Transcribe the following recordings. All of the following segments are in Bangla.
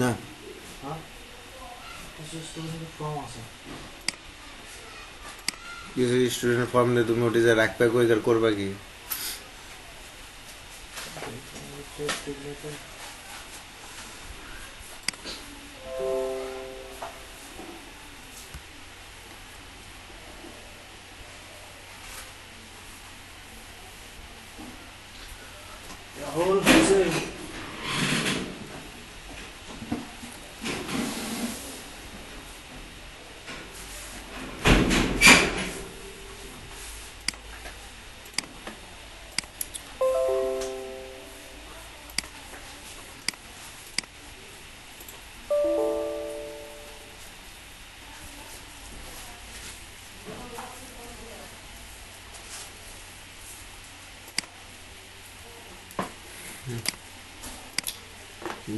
না কিছু স্টুডেন্ট ফর্ম দিয়ে তুমি ওটি যে রাখবে কই করবা কি?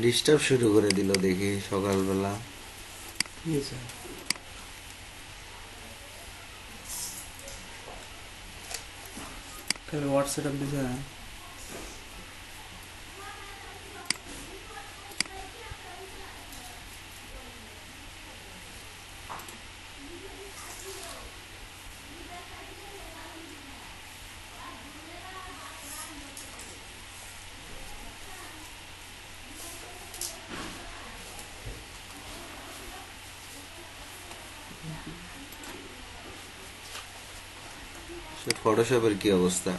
ডিস্টার্ব শুরু করে দিল দেখি সকালবেলা। হোয়াটসঅ্যাপ দিছে ফটোশপের কি অবস্থা?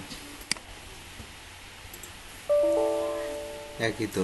একই তো।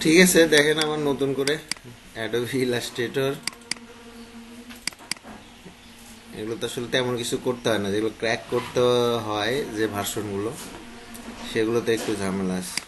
ঠিক আছে, দেখেন আমার নতুন করে অ্যাডোবি ইলাস্ট্রেটর। এগুলো তো আসলে তেমন কিছু করতে হয় না, যেগুলো ক্র্যাক করতে হয় যে ভার্সনগুলো, সেগুলোতে একটু ঝামেলা আছে।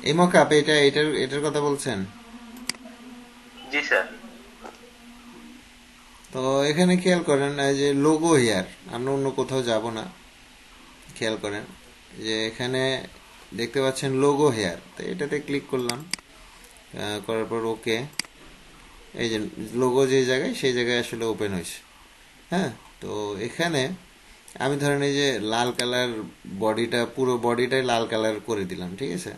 এই মকআপ এটার কথা বলছেন? জি স্যার। তো এখানে খেয়াল করেন এই যে লোগো হেয়ার, আমরা অন্য কোথাও যাব না, খেয়াল করেন যে এখানে দেখতে পাচ্ছেন লোগো হেয়ার, তো এটাতে ক্লিক করলাম, করার পর ওকে। এই যে লোগো যে জায়গায় সেই জায়গায় আসলে ওপেন হয়েছে। হ্যাঁ, তো এখানে আমি ধরেন এই যে লাল কালার বডিটা, পুরো বডিটাই লাল কালার করে দিলাম, ঠিক আছে?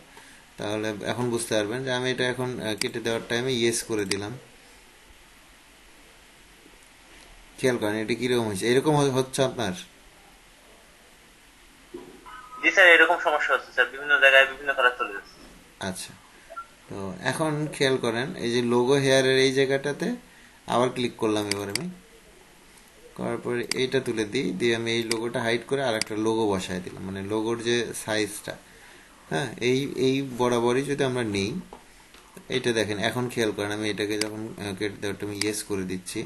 তাহলে এখন বুঝতে পারবেন যে আমি এটা এখন কেটে দেওয়ার টাইমে ইয়েস করে দিলাম। খেয়াল করেন এটা কিরকম হয়েছে, এরকম হচ্ছে আপনার? জি স্যার, এরকম সমস্যা হচ্ছে স্যার, বিভিন্ন জায়গায় বিভিন্ন কালার চলে যাচ্ছে। আচ্ছা, তো এখন খেয়াল করেন এই যে লোগো হেয়ারের এই জায়গাটাতে আবার ক্লিক করলাম, এবার আমি করার পরে এইটা তুলে দিই, দিয়ে আমি এই লোগোটা হাইড করে আর একটা লোগো বসায় দিলাম, মানে লোগোর যে সাইজটা। হ্যাঁ, এই বরাবরই যদি আমরা নিই, এইটা দেখেন, এখন খেয়াল করেন আমি এটাকে যখন কেটে দেওয়ার আমি ইয়েস করে দিচ্ছি,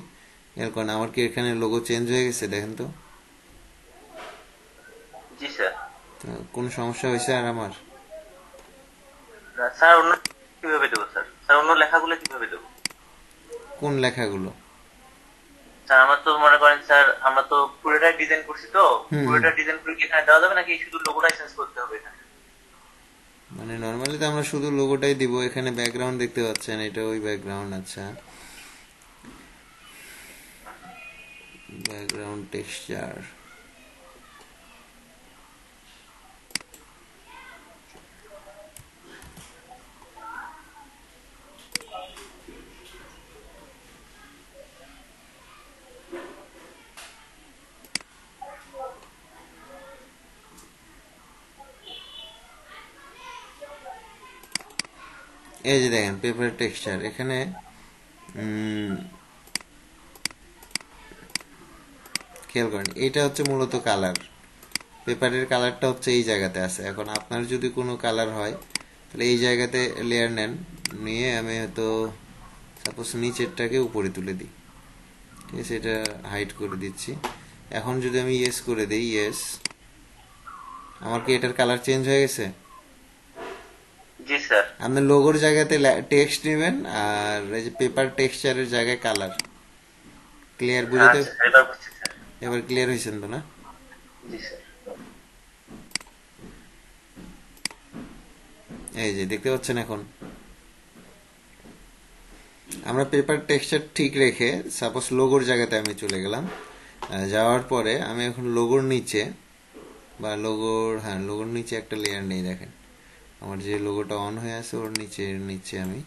খেয়াল করেন আমার কি এখানে লোগো চেঞ্জ হয়ে গেছে, দেখেন তো। জি স্যার। তো কোনো সমস্যা হয়েছে আর আমার? স্যার অন্য কিভাবে দেবো স্যার? স্যার অন্য লেখাগুলো কিভাবে দেবো? কোন লেখাগুলো? স্যার আমার তো মনে করেন স্যার, আমরা তো পুরোটাই ডিজাইন করছি, তো হুম হুম। পুরোটা ডিজাইন করে কি এখানে দেওয়া যাবে নাকি শুধু লোগোটাই চেঞ্জ করতে হবে এখানে? মানে নর্মালি তো আমরা শুধু লোগোটাই দিব, এখানে ব্যাকগ্রাউন্ড দেখতে পাচ্ছেন, এটা ওই ব্যাকগ্রাউন্ড। আচ্ছা, ব্যাকগ্রাউন্ড টেক্সচার, এই যে দেখেন পেপার টেক্সচার এখানে। উম, খেয়াল করেন এটা হচ্ছে মূলত কালার, পেপারের কালারটা হচ্ছে এই জায়গাতে আছে। এখন আপনার যদি কোনো কালার হয় তাহলে এই জায়গাতে লেয়ার নেন, নিয়ে আমি হয়তো সাপোজ নিচেরটাকে উপরে তুলে দিই, ঠিক আছে? এটা হাইড করে দিচ্ছি। এখন যদি আমি ইয়েস করে দিই, ইয়েস, আমার কি এটার কালার চেঞ্জ হয়ে গেছে? জি স্যার। আপনার লোগোর জায়গাতে টেক্সট নেবেন, আর এই যে পেপার টেক্সচারের জায়গায় কালার। ক্লিয়ার, বুঝাতে? আচ্ছা স্যার, এবার বুঝছি স্যার। এবার ক্লিয়ার হয়েছেন তো না? জি স্যার। এই যে দেখতে পাচ্ছেন এখন আমরা পেপার টেক্সচার ঠিক রেখে সাপোজ লোগোর জায়গাতে আমি চলে গেলাম। যাওয়ার পরে আমি এখন লোগোর নিচে, বা লোগোর, হ্যাঁ লোগোর নিচে একটা লেয়ার নেই, দেখেন আমার যে লোগোটা অন হয়ে আছে ওর নিচে, নিচে আমি,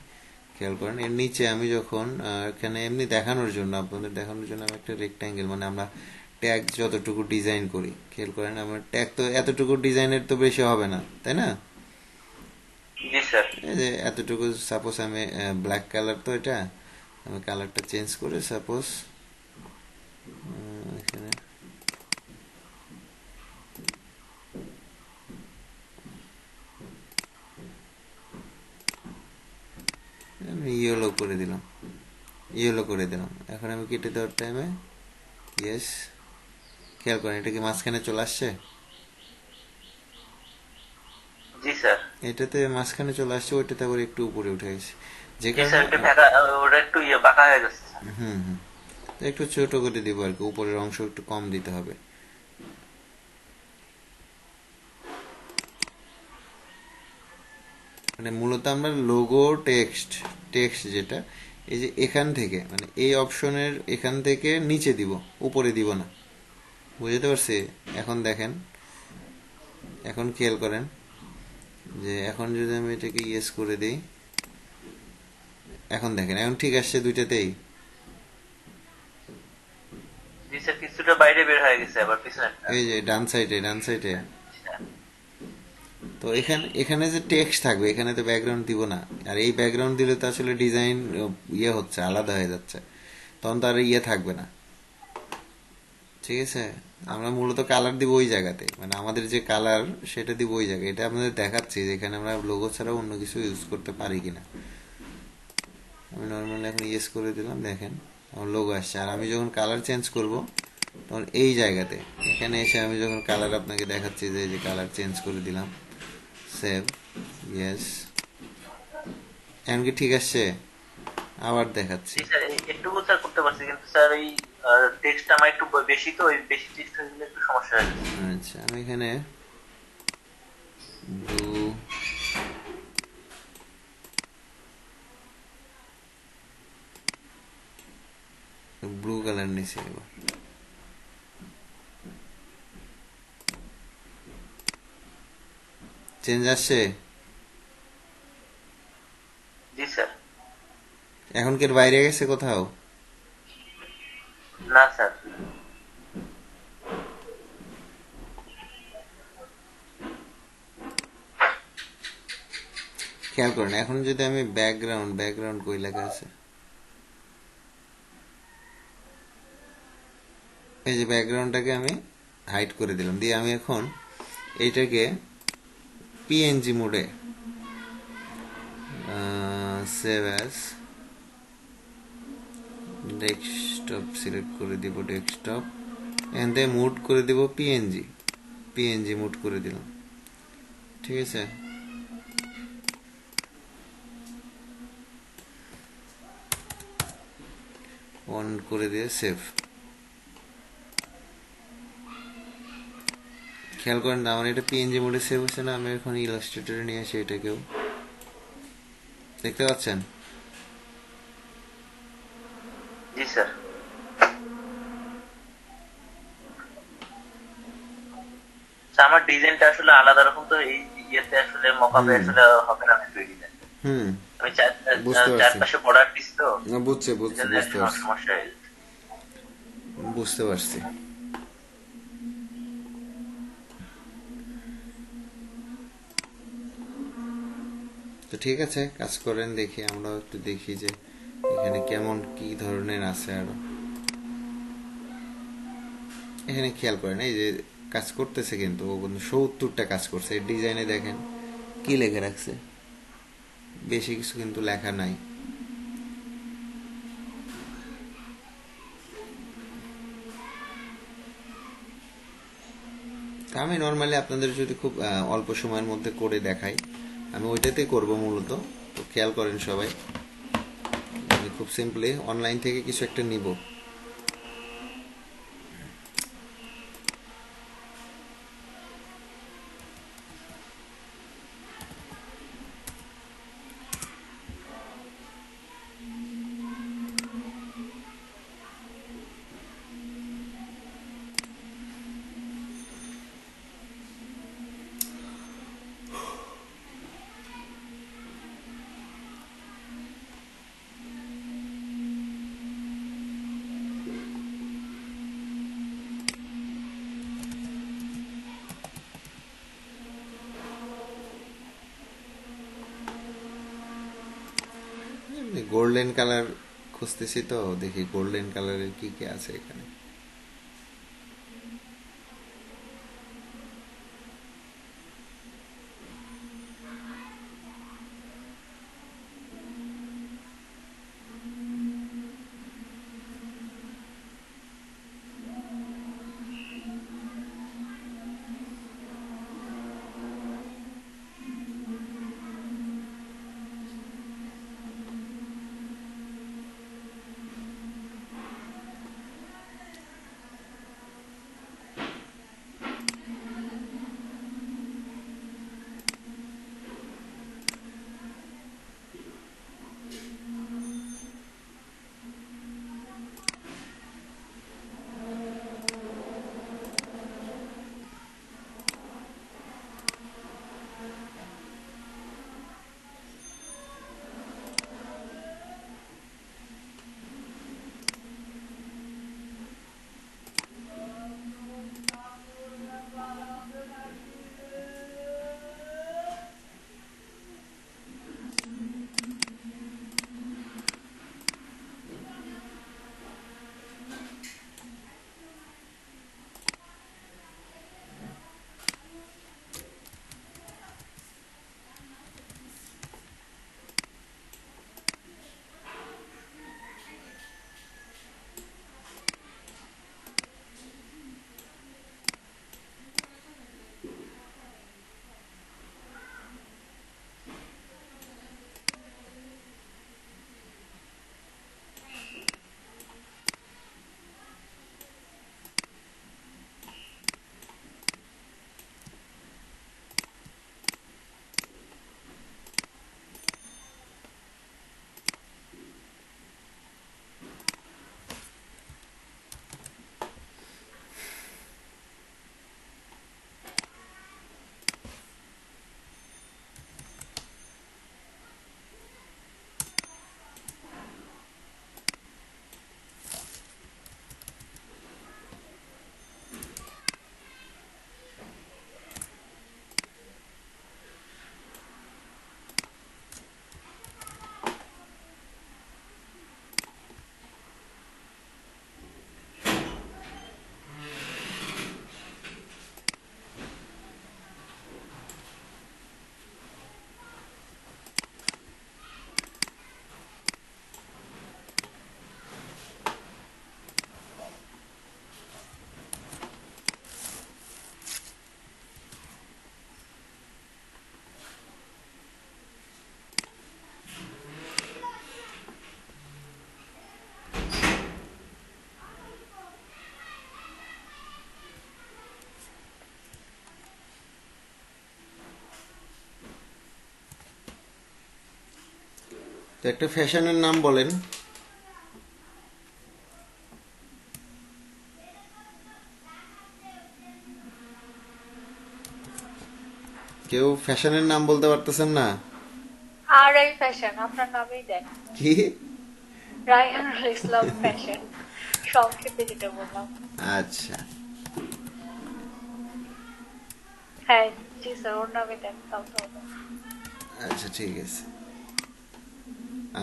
খেয়াল করেন এর নিচে আমি যখন এখানে এমনি দেখানোর জন্য, আপনাদের দেখানোর জন্য আমি একটা রেক্ট্যাঙ্গেল, মানে আমরা ট্যাগ যতটুকু ডিজাইন করি, খেয়াল করেন আমার ট্যাগ তো এতটুকু ডিজাইনের তো বেশি হবে না, তাই না? জি স্যার। এই যে এতটুকু, সাপোজ আমি ব্ল্যাক কালার, তো এটা আমি কালারটা চেঞ্জ করে সাপোজ এখানে আমি ইয়েলো করে দিলাম, ইয়েলো করে দিলাম। এখন আমি কেটে দেওয়ার টাইমে ইয়েস, খেয়াল করেন এটা কি মাঝখানে চলে আসছে? জি স্যার। এটাতে মাঝখানে চলে আসছে, ওইটাতে আবার একটু উপরে উঠে গেছে, যে জি কারণে স্যার, এটা ভেঙা, ওটা একটু বাঁকা হয়ে গেছে স্যার। হুম হুম, তো একটু ছোট করে দিব আর কি, উপরের অংশ একটু কম দিতে হবে। মানে মূলত আমরা লোগো টেক্সট, টেক্সট যেটা এই যে এখান থেকে, মানে এই অপশনের এখান থেকে নিচে দিব, উপরে দিব না, বুঝতে পারছি? এখন দেখেন, এখন খেয়াল করেন যে এখন যদি আমি এটাকে ইয়েস করে দিই, এখন দেখেন এখন ঠিক আসছে দুইটাতেই। জি স্যার, কিছুটা বাইরে বের হয়ে গেছে আবার পিছনেরটা। এই যে ডান সাইডে, ডান সাইডে, তো এখানে এখানে যে টেক্সট থাকবে এখানে তো ব্যাকগ্রাউন্ড দিব না, আর এই ব্যাকগ্রাউন্ড দিলে তো আসলে ডিজাইন ইয়ে হচ্ছে, আলাদা হয়ে যাচ্ছে, তখন তো আর ইয়ে থাকবে না, ঠিক আছে? আমরা মূলত কালার দিব ওই জায়গাতে, মানে আমাদের যে কালার সেটা দিব ওই জায়গায়। এটা আপনাদের দেখাচ্ছি যে এখানে আমরা লোগো ছাড়া অন্য কিছু ইউজ করতে পারি কিনা। আমি নর্মালি এখন ইয়েস করে দিলাম, দেখেন আমার লোগো আসছে। আর আমি যখন কালার চেঞ্জ করব তখন এই জায়গাতে এখানে এসে আমি যখন কালার আপনাকে দেখাচ্ছি যে কালার চেঞ্জ করে দিলাম, সেভ, ইয়েস, এখন কি ঠিক আসছে? আবার দেখাচ্ছি। জি স্যার, একটু স্যার করতে পারছি, কিন্তু স্যার ওই টেক্সট আমার একটু বেশি, তো ওই বেশি টেক্সট হয়ে গেলে একটু সমস্যা হয়ে গেছে। আচ্ছা, আমি এখানে ব্লু ব্লু কালার নিছি এবার। চেঞ্জ আসছে? জি স্যার। এখন কি এর বাইরে গেছে কোথাও? না স্যার। খেয়াল করেন, এখন যদি আমি ব্যাকগ্রাউন্ড ব্যাকগ্রাউন্ড কই লেখা আছে, এই যে ব্যাকগ্রাউন্ডটাকে আমি হাইড করে দিলাম, দিয়ে আমি এখন এইটাকে পিএনজি মোডে সেভ অ্যাজ ডেস্কটপ সিলেক্ট করে দিব, ডেস্কটপ এখান থেকে মুড করে দিব পিএনজি, পিএনজি মুড করে দিলাম। ঠিক আছে, অন করে দিয়ে সেভ। খেয়াল করেন না, আমার এটা পিএনজি মোডে সেভ হচ্ছে না। আমি এখন ইলাস্ট্রেটরে নিয়ে আসি, এটাকেও দেখতে পাচ্ছেন। জি স্যার। স্যার, আমার ডিজাইনটা আসলে আলাদা রকম, তো এই ইয়েতে আসলে মকআপে হুম আসলে হবে না কিন্তু এই ডিজাইন। হুম আমি বুঝতে পারছি। চারপাশে বর্ডার দিছি, তো না, বুঝছি এই বুঝছি জন্য বুঝতে একটা পারছি, সমস্যা হয়ে গেছে। বুঝতে পারছি। তো ঠিক আছে, কাজ করেন, দেখি আমরাও একটু দেখি যে এখানে কেমন কি ধরনের আছে আরো। এখানে খেয়াল করেন, এই যে কাজ করতেছে, কিন্তু ও কিন্তু 70টা কাজ করছে। এই ডিজাইনে দেখেন কি লেখা রাখছে, বেশি কিছু কিন্তু লেখা নাই। তা আমি নর্মালি আপনাদের যদি খুব অল্প সময়ের মধ্যে করে দেখাই, আমি ওইটাতেই করব মূলত। তো খেয়াল করেন সবাই, আমি খুব সিম্পলি অনলাইন থেকে কিছু একটা নিব। গোল্ডেন কালার খুঁজতেছি, তো দেখি গোল্ডেন কালারের কি কি আছে এখানে। তো একটা ফ্যাশনের নাম বলেন। কেউ ফ্যাশনের নাম বলতে পারতেছেন না? আর এই ফ্যাশন আপনার নামেই দেন। কি? রায়হানুল ইসলাম ফ্যাশন, সংক্ষেপে যেটা বললাম। আচ্ছা, হ্যাঁ জি স্যার, ওর নামে দেন তাও তো হবে। আচ্ছা ঠিক আছে।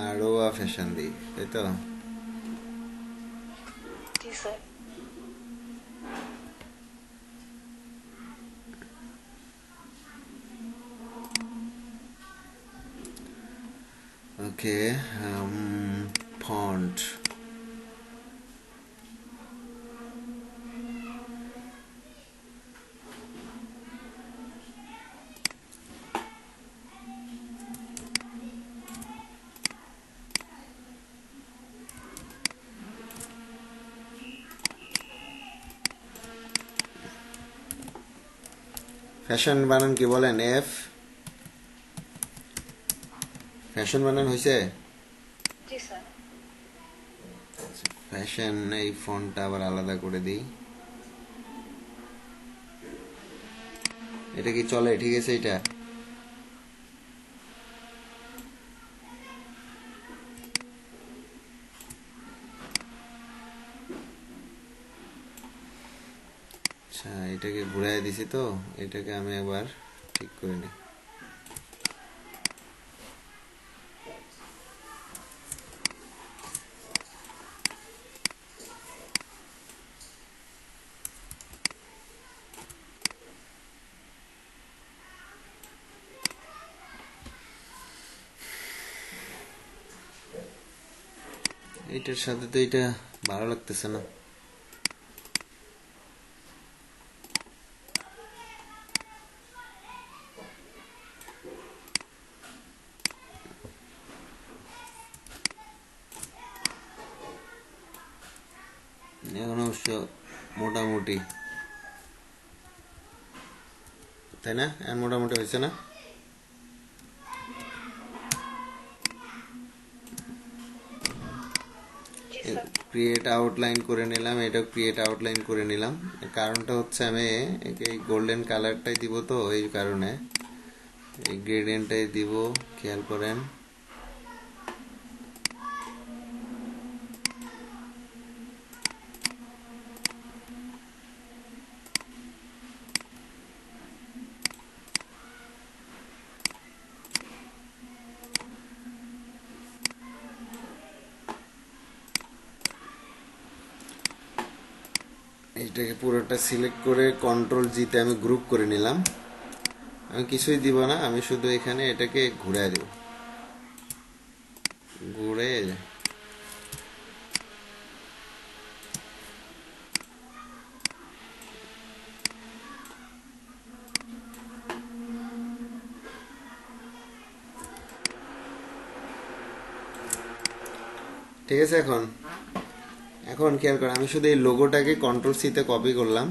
আরো ফ্যাশন দিই, তাই তো? জি স্যার। ওকে, ফন্ট। ফ্যাশন বানান কি বলেন? এফ ফ্যাশন বানান হয়েছে? জি স্যার। ফ্যাশন, এই ফন্টটা আবার আলাদা করে দিই। এটা কি চলে? ঠিক আছে এটা? আচ্ছা, এটাকে ঘুরাই দিছি, তো এটাকে আমি আবার ঠিক করে নিই। এটার সাথে তো এটা ভালো লাগতেছে না। এখন অবশ্য মোটামুটি, তাই না? এখন মোটামুটি হয়েছে না? জি স্যার। ক্রিয়েট আউটলাইন করে নিলাম, এটা ক্রিয়েট আউটলাইন করে নিলাম। এর কারণটা হচ্ছে আমি একে গোল্ডেন কালারটাই দিব, তো এই কারণে এই গ্রেডিয়েন্টটাই দিব, খেয়াল করেন। এইটাকে পুরোটা সিলেক্ট করে কন্ট্রোল জিতে আমি গ্রুপ করে নিলাম। আমি কিছুই দিব না, আমি শুধু এখানে এটাকে ঘুরাই দেব, ঘুরে। ঠিক আছে। এখন এখন খেয়াল করেন, আমি শুধু এই লোগোটাকে কন্ট্রোল সিতে কপি করলাম।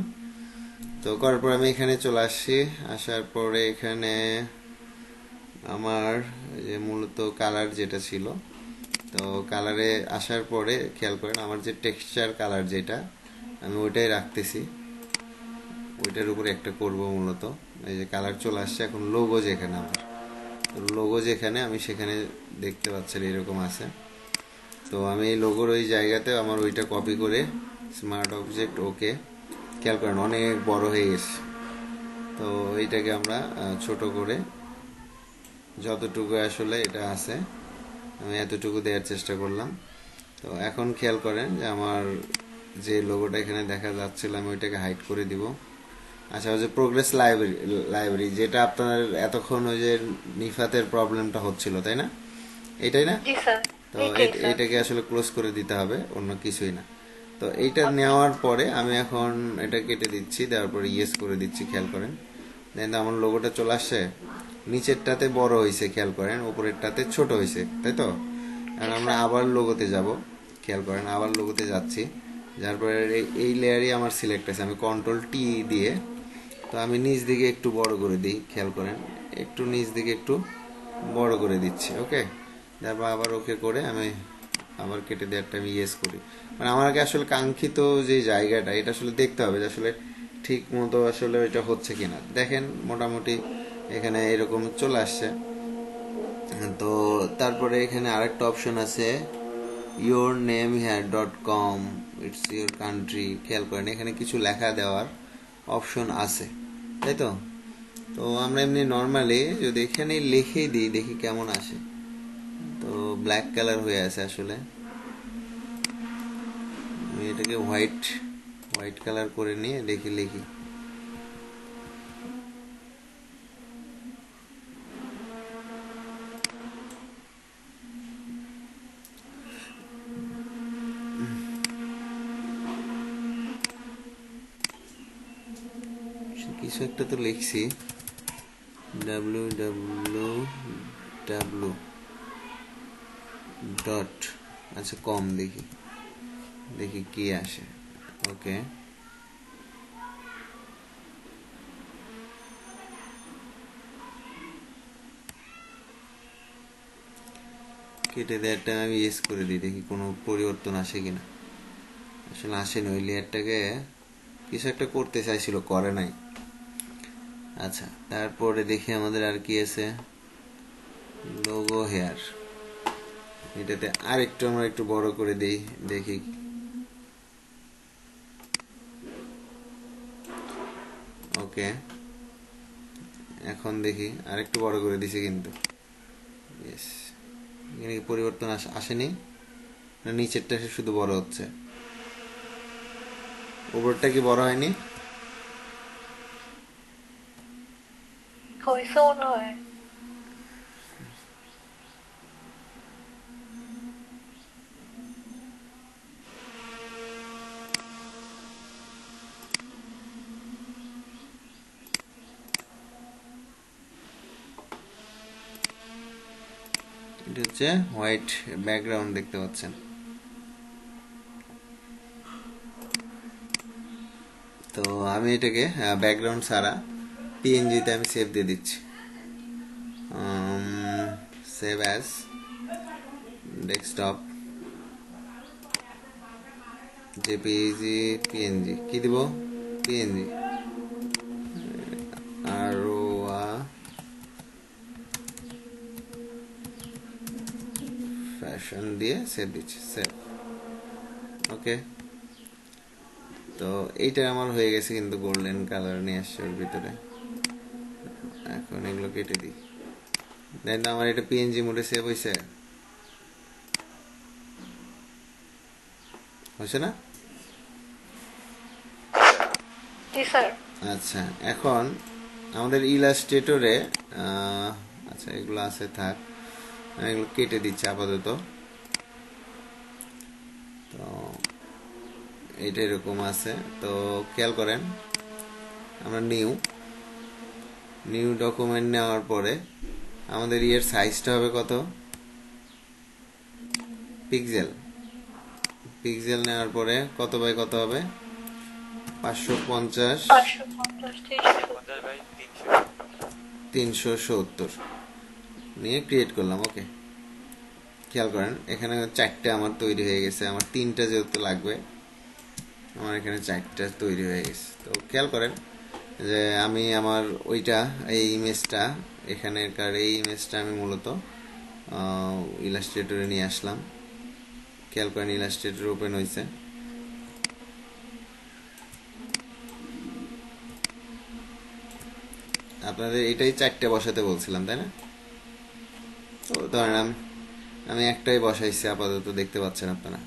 তো করার পর আমি এখানে চলে আসছি, আসার পরে এখানে আমার যে মূলত কালার যেটা ছিল, তো কালারে আসার পরে খেয়াল করেন আমার যে টেক্সচার কালার যেটা, আমি ওইটাই রাখতেছি। ওইটার উপরে একটা করব মূলত। এই যে কালার চলে আসছে। এখন লোগো যেখানে আমার, তো লোগো যেখানে আমি সেখানে দেখতে পাচ্ছেন এরকম আছে। তো আমি এই লোগোর ওই জায়গাতে আমার ওইটা কপি করে স্মার্ট অবজেক্ট, ওকে। খেয়াল করেন অনেক বড় হয়ে গেছে। তো এইটাকে আমরা ছোট করে যতটুকু আসলে এটা আছে আমি এতটুকু দেওয়ার চেষ্টা করলাম। তো এখন খেয়াল করেন যে আমার যে লোগোটা এখানে দেখা যাচ্ছিল আমি ওইটাকে হাইড করে দিব। আচ্ছা, ওই যে প্রোগ্রেস লাইব্রেরি যেটা আপনার এতক্ষণ ওই যে নিফাতের প্রবলেমটা হচ্ছিল, তাই না? এটাই না? জি স্যার। তো এইটাই স্যার। এটাকে আসলে ক্লোজ করে দিতে হবে, অন্য কিছুই না। তো এইটা নেওয়ার পরে আমি এখন এটা কেটে দিচ্ছি, দেওয়ার পরে ইয়েস করে দিচ্ছি, খেয়াল করেন। দেন আমার লোগোটা চলে আসছে। নিচেরটাতে বড় হয়েছে, খেয়াল করেন, উপরেরটাতে ছোট হয়েছে, তাই তো? এখন আমরা আবার লোগোতে যাব, খেয়াল করেন, আবার লোগোতে যাচ্ছি। যার পরে এই লেয়ারই আমার সিলেক্ট আছে, আমি কন্ট্রোল টি দিয়ে, তো আমি নিচ দিকে একটু বড় করে দিই, খেয়াল করেন, একটু নিচ দিকে একটু বড় করে দিচ্ছি, ওকে। তারপর আবার ওকে করে আমি আবার কেটে দেওয়ারটা আমি ইয়েস করি। মানে আমাকে আসলে কাঙ্ক্ষিত যে জায়গাটা এটা আসলে দেখতে হবে যে আসলে ঠিক মতো আসলে এটা হচ্ছে কিনা। দেখেন মোটামুটি এখানে এরকম চলে আসছে। তো তারপরে এখানে আরেকটা অপশন আছে your name hair dot com, it's your country. খেয়াল করেন এখানে কিছু লেখা দেওয়ার অপশন আছে, তাই তো? তো আমরা এমনি নর্মালি যদি এখানে লিখেই দিই দেখি কেমন আসে। তো ব্ল্যাক কালার হয়ে আছে আসলে, আমি এটাকে হোয়াইট হোয়াইট কালার করে নিয়ে দেখি লিখি। কিছু একটা তো লিখছি, ডাব্লিউ ডাব্লিউ ডাব্লিউ ডট, আচ্ছা কম, দেখি দেখি কি আসে। ওকে, কেটে দেওয়ারটা আমি ইউজ করে দিই, দেখি কোনো পরিবর্তন আসে কিনা। আসলে আসেনি, ওই লেয়ারটাকে কিছু একটা করতে চাইছিল, করে নাই। আচ্ছা, তারপরে দেখি আমাদের আর কি আছে, লোগো হেয়ার। এটাতে আরেকটু আমরা একটু বড় করে দিই, দেখি। ওকে, এখন দেখি আরেকটু বড় করে দিছি কিন্তু ইয়েস। এখানে কি পরিবর্তন আসেনি? না নিচেরটা শুধু বড় হচ্ছে, উপরটা কি বড় হয়নি? হয়েছে মনে হয়। এটা হচ্ছে হোয়াইট ব্যাকগ্রাউন্ড দেখতে পাচ্ছেন। তো আমি এটাকে ব্যাকগ্রাউন্ড ছাড়া পিএনজিতে আমি সেভ দিয়ে দিচ্ছি। Save as desktop JPG PNG, কি দিব? পিএনজি। আর ফ্যাশন দিয়ে সেভ দিচ্ছি, সেভ। ওকে, তো এইটা আমার হয়ে গেছে কিন্তু গোল্ডেন কালার নিয়ে আসছে ওর ভিতরে। এখন এগুলো কেটে দিই, দেন আমার এটা পিএনজি মোডে সেভ হয়েছে, হয়েছে না? জি স্যার। আচ্ছা, এখন আমাদের ইলাস্ট্রেটরে আচ্ছা এগুলো আছে থাক, আমি এগুলো কেটে দিচ্ছি আপাতত। তো এটা এরকম আছে, তো খেয়াল করেন আমরা নিউ ডকুমেন্ট নেওয়ার পরে আমাদের ইয়ের সাইজটা হবে কত? পিক্সেল। পিক্সেল নেওয়ার পরে কত বাই কত হবে? 550 550 370 নিয়ে ক্রিয়েট করলাম। ওকে, খেয়াল করেন এখানে 4টে আমার তৈরি হয়ে গেছে, আমার 3টা যেহেতু লাগবে, আমার এখানে 4টা তৈরি হয়ে গেছে। তো খেয়াল করেন যে আমি আমার ওইটা এই ইমেজটা এখানেকার এই ইমেজটা আমি মূলত ইলাস্ট্রেটরে নিয়ে আসলাম। খেয়াল করেন ইলাস্ট্রেটর ওপেন হয়েছে। আপনাদের এটাই 4টে বসাতে বলছিলাম, তাই না? তো ধরেন আমি একটাই বসাইছি আপাতত, দেখতে পাচ্ছেন আপনারা।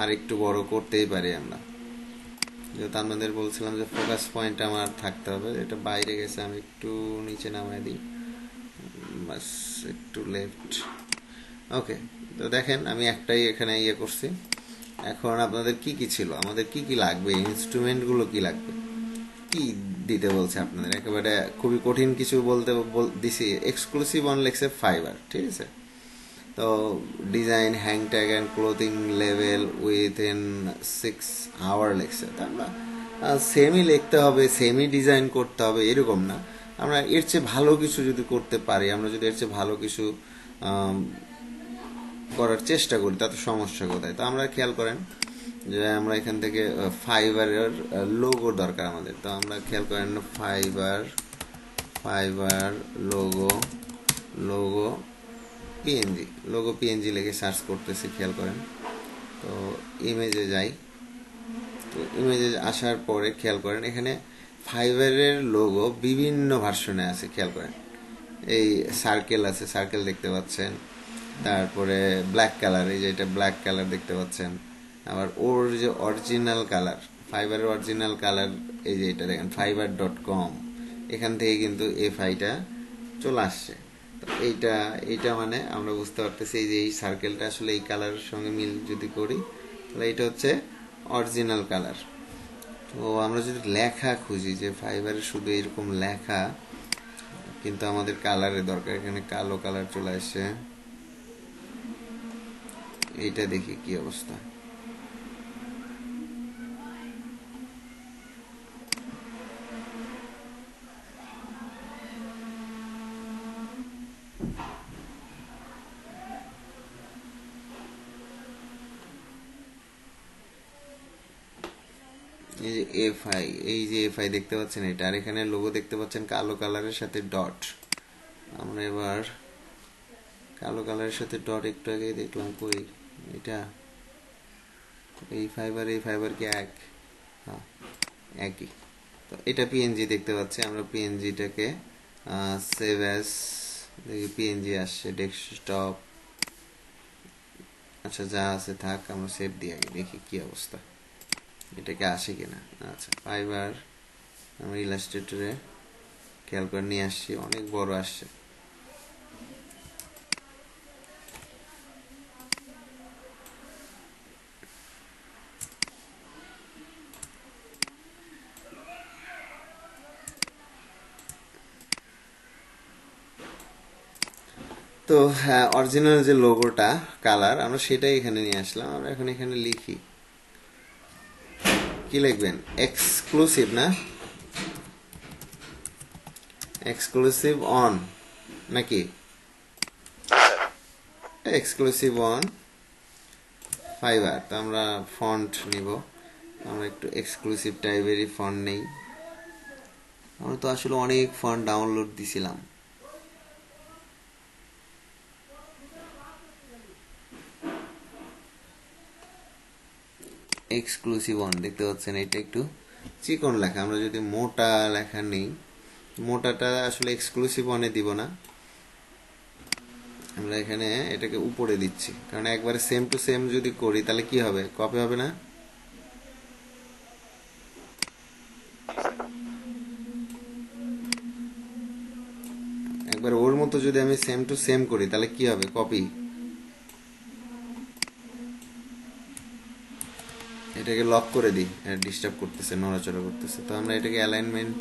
আর একটু বড় করতেই পারি আমরা, যেহেতু আপনাদের বলছিলাম যে ফোকাস পয়েন্ট আমার থাকতে হবে। এটা বাইরে গেছে, আমি একটু নিচে নামাই দিই, বাস একটু লেফট। ওকে, তো দেখেন আমি একটাই এখানে ইয়ে করছি। এখন আপনাদের কি কি ছিল, আমাদের কি কি লাগবে, ইনস্ট্রুমেন্টগুলো কি লাগবে, কি দিতে বলছে আপনাদের। একেবারে খুবই কঠিন কিছু বলতে দিছি, এক্সক্লুসিভ অন লেখছে ফাইবার, ঠিক আছে? তো design hang tag and clothing লেভেল উইথ ইন 6 আওয়ার লেখছে। তা আমরা সেমই লিখতে হবে, সেমই ডিজাইন করতে হবে এরকম না। আমরা এর চেয়ে ভালো কিছু যদি করতে পারি, আমরা যদি এর চেয়ে ভালো কিছু করার চেষ্টা করি তাতে সমস্যা কোথায়। তো আমরা খেয়াল করেন যে আমরা এখান থেকে ফাইবারের লোগো দরকার আমাদের। তো আমরা খেয়াল করেন ফাইবার লোগো পিএনজি লিখে সার্চ করতেছি, খেয়াল করেন। তো ইমেজে যাই, তো ইমেজে আসার পরে খেয়াল করেন এখানে ফাইবারের লোগো বিভিন্ন ভার্সনে আছে, খেয়াল করেন। এই সার্কেল আছে, সার্কেল দেখতে পাচ্ছেন, তারপরে ব্ল্যাক কালার, এই যে এটা ব্ল্যাক কালার দেখতে পাচ্ছেন। আবার ওর যে অরিজিনাল কালার, ফাইবারের অরিজিনাল কালার, এই যে এটা দেখেন fiber.com, এখান থেকে কিন্তু এই ফাইলটা চলে আসছে। তো এইটা মানে আমরা বুঝতে পারতেছি এই যে এই সার্কেলটা আসলে এই কালারের সঙ্গে মিল যদি করি তাহলে এটা হচ্ছে অরিজিনাল কালার। তো আমরা যদি লেখা খুঁজি যে ফাইবারের শুধু এরকম লেখা, কিন্তু আমাদের কালারের দরকার, এখানে কালো কালার চলে আসে। এইটা দেখি কি অবস্থা। এই যে এফআই দেখতে পাচ্ছেন এটা, আর এখানে লোগো দেখতে পাচ্ছেন কালো কালারের সাথে ডট। আমরা এবার কালো কালারের সাথে ডট একটু আগে দেখলাম, কই এটা এই ফাইবার কি এক? হ্যাঁ, একই। তো এটা পিএনজি দেখতে পাচ্ছি, আমরা পিএনজিটাকে সেভ অ্যাজ, দেখি পিএনজি আসছে, ডেস্কটপ। আচ্ছা, যা আছে থাক, আমরা সেভ দিয়ে আগে দেখি কি অবস্থা, এটাকে আসে কিনা। আচ্ছা, ফাইবার আমরা ইলাস্ট্রেটরে খেয়াল করে নিয়ে আসছি, অনেক বড় আসছে। তো হ্যাঁ, অরিজিনাল যে লোগোটা কালার আমরা সেটাই এখানে নিয়ে আসলাম। আমরা এখন এখানে লিখি, কি লিখবেন? এক্সক্লুসিভ না, এক্সক্লুসিভ অন নাকি? Exclusive on fibre. তো আমরা ফন্ট নিব, আমরা একটু এক্সক্লুসিভ টাইপেরই ফন্ট নেই। আমরা তো আসলে অনেক ফন্ট ডাউনলোড দিছিলাম। এক্সক্লুসিভ অন দেখতে পাচ্ছেন, এটা একটু চিকন লেখা। আমরা যদি মোটা লেখা নেই, মোটাটা আসলে এক্সক্লুসিভ অনে দিব না, আমরা এখানে এটাকে উপরে দিচ্ছি, কারণ একবারে সেম টু সেম যদি করি তাহলে কি হবে, কপি হবে না। একবার ওর মতো যদি আমি সেম টু সেম করি তাহলে কি হবে, কপি। এটাকে লক করে দিই, এটা ডিস্টার্ব করতেছে, নড়াচড়া করতেছে। তো আমরা এটাকে অ্যালাইনমেন্ট,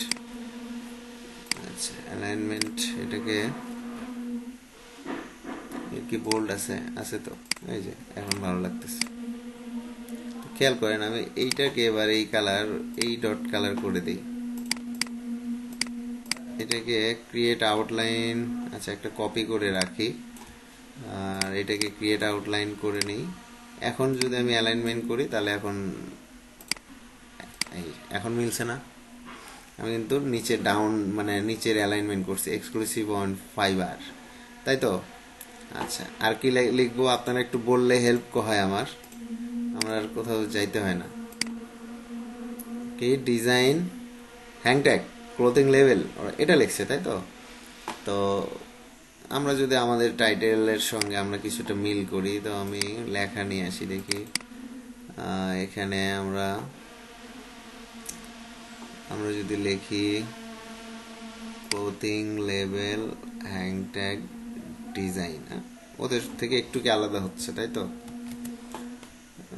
আচ্ছা অ্যালাইনমেন্ট, এটাকে কি বোল্ড আছে তো, এই যে এখন ভালো লাগতেছে। খেয়াল করেন আমি এইটাকে এবার এই কালার, এই ডট কালার করে দিই, এটাকে ক্রিয়েট আউটলাইন, আচ্ছা একটা কপি করে রাখি, আর এটাকে ক্রিয়েট আউটলাইন করে নিই। এখন যদি আমি অ্যালাইনমেন্ট করি তাহলে এখন মিলছে না। আমি কিন্তু নিচে ডাউন মানে নিচের অ্যালাইনমেন্ট করছি, এক্সক্লুসিভ অন ফাইবার, তাই তো। আচ্ছা, আর কি লিখবো আপনারা একটু বললে হেল্প হয় আমার আর কোথাও যাইতে হয় না। কি ডিজাইন হ্যাংট্যাগ ক্লোথিং লেভেল, এটা লিখছে, তাই তো। তো আমরা যদি আমাদের টাইটেলের সঙ্গে আমরা কিছুটা মিল করি, তো আমি লেখা নিয়ে আসি দেখি। এখানে আমরা যদি লিখি ক্লোথিং লেভেল হ্যাংট্যাগ ডিজাইন, ওদের থেকে একটু কি আলাদা হচ্ছে, তাই তো।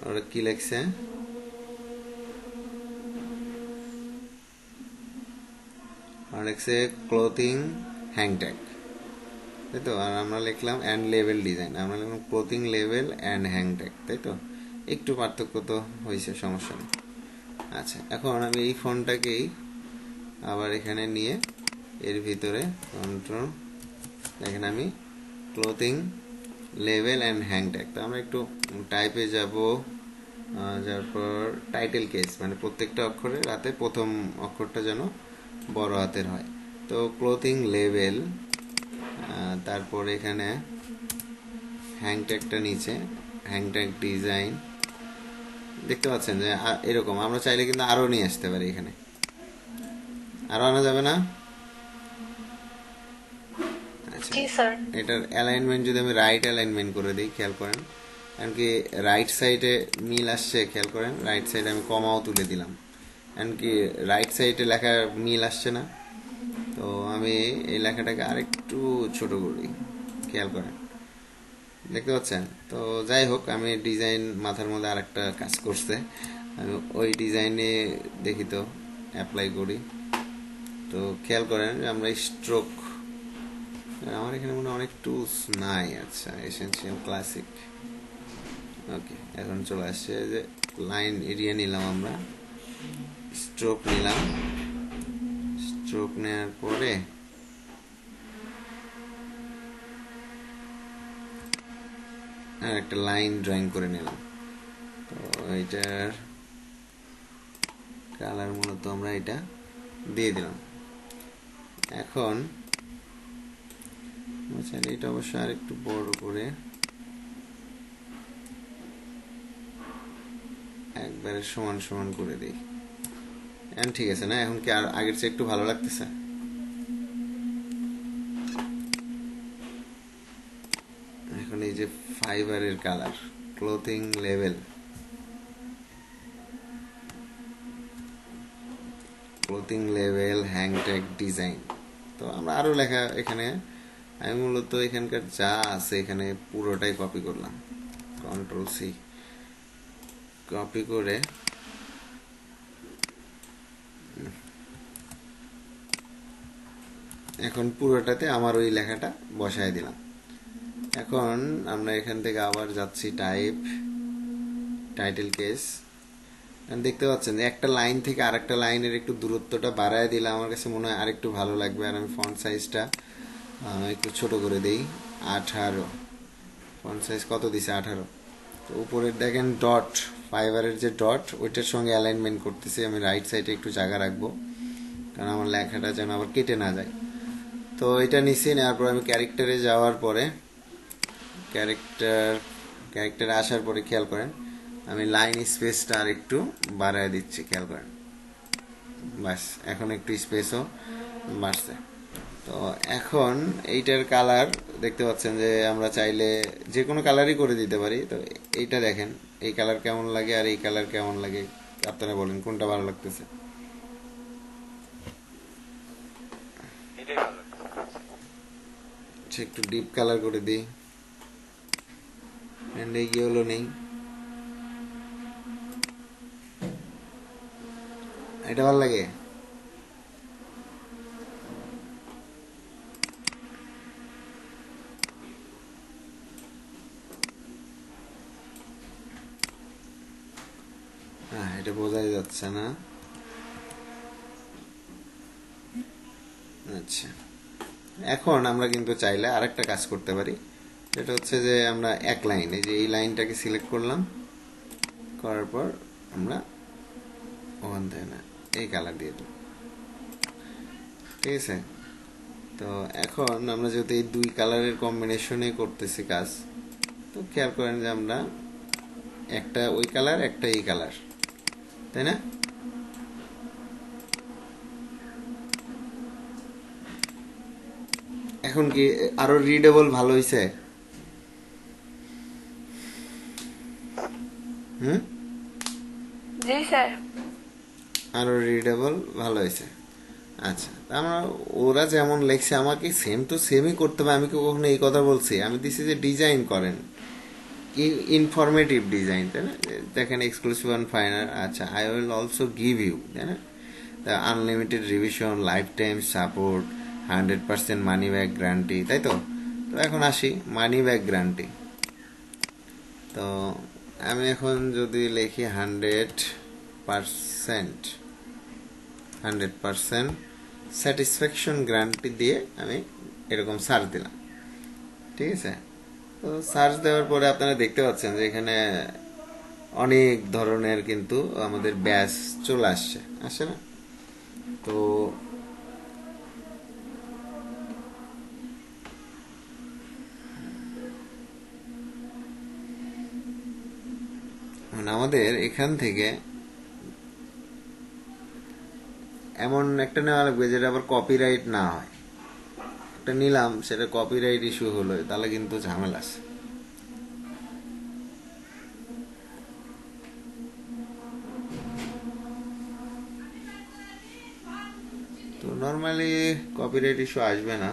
ওরা কি লিখছে, লিখছে ক্লোথিং হ্যাংট্যাগ, তাই তো। আর আমরা লিখলাম অ্যান্ড লেভেল ডিজাইন, আমরা লিখলাম ক্লোথিং লেভেল অ্যান্ড হ্যাংট্যাগ, তাই তো। একটু পার্থক্য তো হয়েছে, সমস্যা নেই। আচ্ছা, এখন আমি এই ফন্টটাকেই আবার এখানে নিয়ে এর ভিতরে কন্ট্রোল, দেখেন আমি clothing level and hang tag. তো আমরা একটু টাইপে যাব, যার পর টাইটেল কেস, মানে প্রত্যেকটা অক্ষরের হাতে প্রথম অক্ষরটা যেন বড় হাতের হয়। তো ক্লোথিং লেভেল, তারপর এখানে হ্যাং ট্যাগটা নিচে, হ্যাং ট্যাগ ডিজাইন। দেখতে পাচ্ছেন যে এরকম আমরা চাইলে কিন্তু আরও নিয়ে আসতে পারি, এখানে আরও আনা যাবে না? আচ্ছা, জি স্যার। এটার অ্যালাইনমেন্ট যদি আমি রাইট অ্যালাইনমেন্ট করে দিই, খেয়াল করেন, কারণ কি রাইট সাইডে মিল আসছে, খেয়াল করেন রাইট সাইডে আমি কমাও তুলে দিলাম, কারণ কি রাইট সাইডে লেখা মিল আসছে না। তো আমি এই লেখাটাকে আরেকটু ছোট করি, খেয়াল করেন, দেখতে পাচ্ছেন? তো যাই হোক, আমি ডিজাইন মাথার মধ্যে আরেকটা কাজ করছে, আমি ওই ডিজাইনে দেখি তো অ্যাপ্লাই করি। তো খেয়াল করেন যে আমরা স্ট্রোক, আমার এখানে মনে হয় অনেক টুলস নাই। আচ্ছা, এসেনশিয়াল ক্লাসিক, ওকে, এখন চলে আসছে যে লাইন এরিয়া নিলাম, আমরা স্ট্রোক নিলাম, স্ট্রোক নেওয়ার পরে আর একটা লাইন ড্রয়িং করে নিলাম। তো এটার কালার মূলত আমরা এটা দিয়ে দিলাম। এখন চাইলে এটা অবশ্য আর একটু বড় করে একবারে সমান সমান করে দিই। এখন ঠিক আছে না? এখন কি আর আগের চেয়ে একটু ভালো লাগতেছে? এখন এই যে ফাইবারের colour, clothing level, clothing level, hang tag design. তো আমরা আরো লেখা এখানে, আমি মূলত এখানকার যা আছে এখানে পুরোটাই কপি করলাম, কন্ট্রোল সি, কপি করে এখন পুরোটাতে আমার ওই লেখাটা বসায় দিলাম। এখন আমরা এখান থেকে আবার যাচ্ছি টাইপ, টাইটেল কেস। দেখতে পাচ্ছেন একটা লাইন থেকে আরেকটা লাইনের একটু দূরত্বটা বাড়ায় দিলে আমার কাছে মনে হয় আরেকটু ভালো লাগবে। আর আমি ফন্ট সাইজটা একটু ছোট করে দেই, 18। ফন্ট সাইজ কত দিছে? 18। তো উপরের দেখেন ডট, ফাইবারের যে ডট, ওইটার সঙ্গে অ্যালাইনমেন্ট করতেছি। আমি রাইট সাইডে একটু জায়গা রাখবো, কারণ আমার লেখাটা যেন আবার কেটে না যায়। তো এটা নিচে নেওয়ার পর আমি ক্যারেক্টারে যাওয়ার পরে, ক্যারেক্টারে আসার পরে খেয়াল করেন আমি লাইন স্পেসটা আর একটু বাড়ায় দিচ্ছি, খেয়াল করেন, বাস এখন একটু স্পেসও বাড়ছে। তো এখন এইটার কালার দেখতে পাচ্ছেন যে আমরা চাইলে যে কোনো কালারই করে দিতে পারি। তো এইটা দেখেন, এই কালার কেমন লাগে আর এই কালার কেমন লাগে, আপনারা বলেন কোনটা ভালো লাগতেছে? একটু ডিপ কালার করে দিই, এগুলো নেই, এটা ভালো লাগে। হ্যাঁ, এটা বোঝাই যাচ্ছে না। আচ্ছা, এখন আমরা কিন্তু চাইলে আরেকটা কাজ করতে পারি, সেটা হচ্ছে যে আমরা এক লাইন, এই যে এই লাইনটাকে সিলেক্ট করলাম, করার পর আমরা ওখান থেকে না এই কালার দিয়ে দিই, ঠিক আছে? তো এখন আমরা যেহেতু এই দুই কালারের কম্বিনেশনে করতেছি কাজ, তো খেয়াল করেন যে আমরা একটা ওই কালার, একটা এই কালার, তাই না? এখন কি আরো রিডেবল ভালো হয়েছে? জি স্যার। আরো রিডেবল ভালো হয়েছে। আচ্ছা, আমরা ওরা যেমন লেখছে আমাকে সেম টু সেমই করতে হবে, আমি কি কখনো এই কথা বলছি? আমি দিছি যে ডিজাইন করেন, ইনফরমেটিভ ডিজাইন, তাই না? দেখেন এক্সক্লুসিভ অ্যান্ড ফাইনাল। আচ্ছা, I will also give you, তাই না, the unlimited revision, lifetime support, 100% money back guarantee, তাই তো? তো এখন আসি মানি ব্যাক গ্যারান্টি। তো আমি এখন যদি লিখি 100% স্যাটিসফ্যাকশন গ্যারান্টি দিয়ে আমি এরকম সার্চ দিলাম, ঠিক আছে? তো সার্চ দেওয়ার পরে আপনারা দেখতে পাচ্ছেন যে এখানে অনেক ধরনের কিন্তু আমাদের ব্যাচ চলে আসছে, আসে না? তো আমাদের এখান থেকে এমন একটা নেওয়া লাগবে যেটা আবার কপিরাইট না হয়। একটা নিলাম, সেটা কপিরাইট ইস্যু হলো, তাহলে কিন্তু ঝামেলা আছে। তো নর্মালি কপিরাইট ইস্যু আসবে না।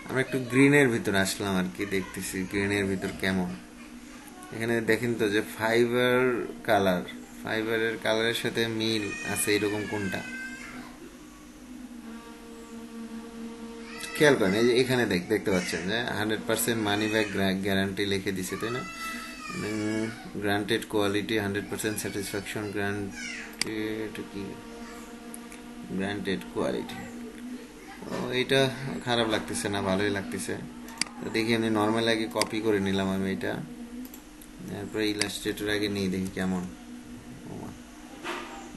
আমরা একটু গ্রিনের ভিতর আসলাম আর কি, দেখতেছি গ্রিনের ভিতর কেমন। এখানে দেখেন তো যে ফাইবারের কালারের সাথে মিল আছে এরকম কোনটা, খেয়াল করেন। এই যে এখানে দেখতে পাচ্ছেন যে 100% মানি ব্যাক গ্যারান্টি লিখে দিছে, তাই না? গ্রান্টেড কোয়ালিটি 100% স্যাটিসফ্যাকশন গ্রান্টেড, কি গ্রান্টেড কোয়ালিটি। তো এইটা খারাপ লাগতেছে না, ভালোই লাগতেছে। তো দেখি আমি নর্মাল আগে কপি করে নিলাম আমি এটা, তারপরে ইলাস্ট্রেটর আগে নিয়ে দেখি কেমন।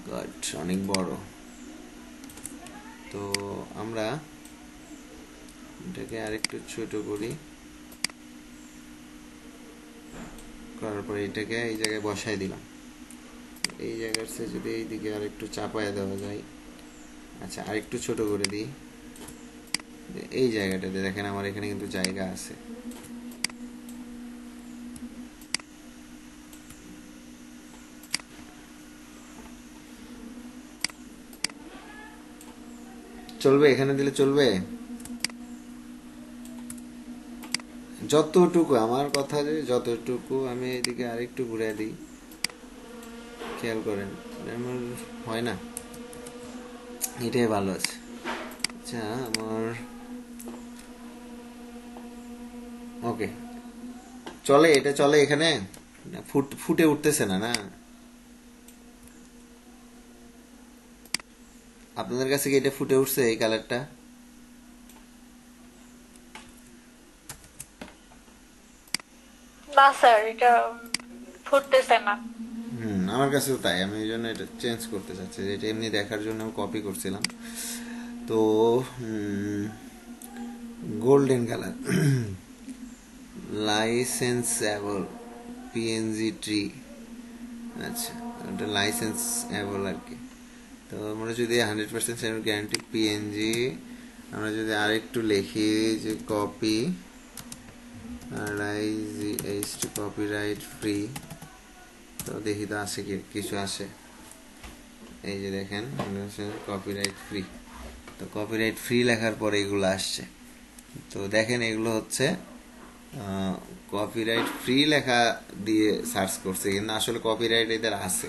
গড, অনেক বড়। তো আমরা এটাকে আরেকটু ছোট করি, করার পরে এটাকে এই জায়গায় বসাই দিলাম। এই জায়গার সে যদি এইদিকে আরেকটু চাপায় দেওয়া যায়, আচ্ছা আরেকটু ছোট করে দিই। এই জায়গাটাতে দেখেন আমার এখানে কিন্তু জায়গা আছে। চলবে? এখানে দিলে চলবে? যতটুকু আমার কথা, যে যতটুকু আমি এদিকে আরেকটু ঘুরে দিই, খেয়াল করেন আমার হয় না, এটাই ভালো আছে। আচ্ছা আমার ওকে চলে, এটা চলে এখানে? ফুটে উঠতেছে না, না? আপনাদের কাছে কি এটা ফুটে উঠছে এই কালারটা? না স্যার, এটা ফুটতেছে না। আমার কাছেও তাই। আমি এই জন্য এটা চেঞ্জ করতে চাচ্ছি, যে এটা এমনি দেখার জন্য আমি কপি করছিলাম। তো গোল্ডেন কালার, লাইসেন্সেবল পিএনজি ট্রি। আচ্ছা, ওটা লাইসেন্সেবল আর কি। তো আমরা যদি 100% গ্যারান্টি পিএনজি, আমরা যদি আরেকটু লিখি যে কপি কপিরাইট ফ্রি, তো দেখি তো আসে কি কিছু আসে। এই যে দেখেন কপিরাইট ফ্রি। তো কপিরাইট ফ্রি লেখার পরে এগুলো আসছে। তো দেখেন এগুলো হচ্ছে কপিরাইট ফ্রি লেখা দিয়ে সার্চ করছে, কিন্তু আসলে কপিরাইট এদের আছে।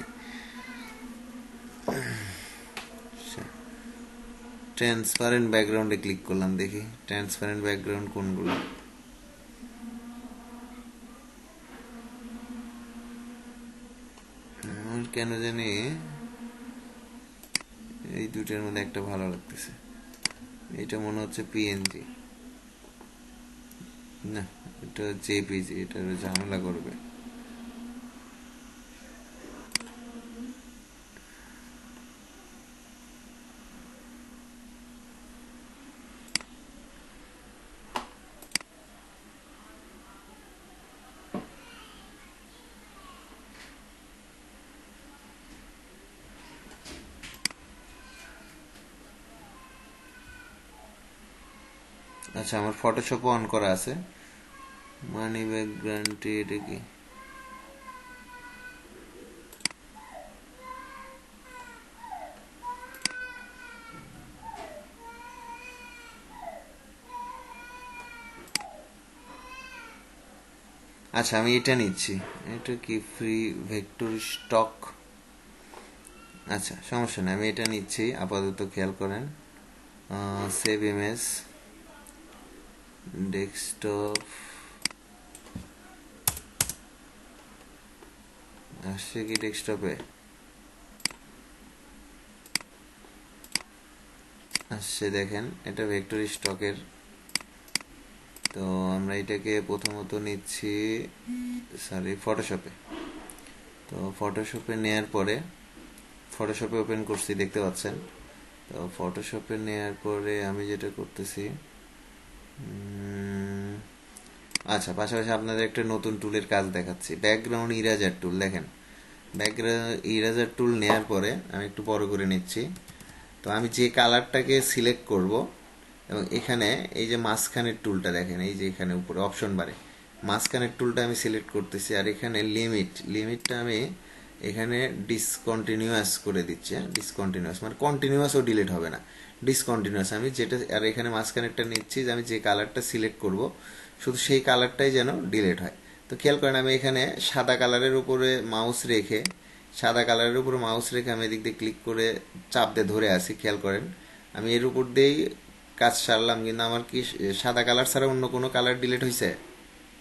ট্রান্সপারেন্ট ব্যাকগ্রাউন্ডে ক্লিক করলাম, দেখি ট্রান্সপারেন্ট ব্যাকগ্রাউন্ড কোনগুলো। আমার কেন জানি এই দুটোর মধ্যে একটা ভালো লাগতেছে, এটা মনে হচ্ছে পিএনজি, না এটা জেপিজি, এটা ঝামেলা করবে। আচ্ছা, আমার ফটোশপ অন করা আছে। মানি ব্যাক গ্যারান্টি, এটা কি? আচ্ছা আমি এটা নিচ্ছি। এটা কি ফ্রি ভেক্টর স্টক? আচ্ছা, সমস্যা নেই, আমি এটা নিচ্ছি আপাতত, খেয়াল করেন। সেভ ইমেজ, ডেস্কটপ, আসছে কি ডেস্কটপে? আসছে, দেখেন এটা ভেক্টর স্টকের। তো আমরা এটাকে প্রথমত নিচ্ছি ফটোশপে। তো ফটোশপে নেয়ার পরে, ফটোশপে ওপেন করছি, দেখতে পাচ্ছেন। তো ফটোশপে নেয়ার পরে আমি যেটা করতেছি, আচ্ছা, পাশাপাশি আপনাদের একটা নতুন টুলের কাজ দেখাচ্ছি, ব্যাকগ্রাউন্ড ইরেজার টুল। দেখেন, ব্যাকগ্রাউন্ড ইরেজার টুল নেয়ার পরে আমি একটু বড় করে নিচ্ছি। তো আমি যে কালারটাকে সিলেক্ট করব, এবং এখানে এই যে মাঝখানের টুলটা দেখেন, এই যে এখানে উপরে অপশন বারে মাঝখানের টুলটা আমি সিলেক্ট করতেছি, আর এখানে লিমিটটা আমি এখানে ডিসকন্টিনিউয়াস করে দিচ্ছি। ডিসকন্টিনিউয়াস মানে কন্টিনিউয়াসও ডিলিট হবে না, ডিসকন্টিনিউয়াস আমি যেটা, আর এখানে মাঝখানেরটা নিচ্ছি যে আমি যে কালারটা সিলেক্ট করব শুধু সেই কালারটাই যেন ডিলিট হয়। তো খেয়াল করেন, আমি এখানে সাদা কালারের উপরে মাউস রেখে, আমি এদিক দিয়ে ক্লিক করে চাপ দিয়ে ধরে আছি, খেয়াল করেন। আমি এর উপর দিয়েই কাজ সারলাম, কিন্তু আমার কি সাদা কালার ছাড়া অন্য কোনো কালার ডিলিট হয়েছে?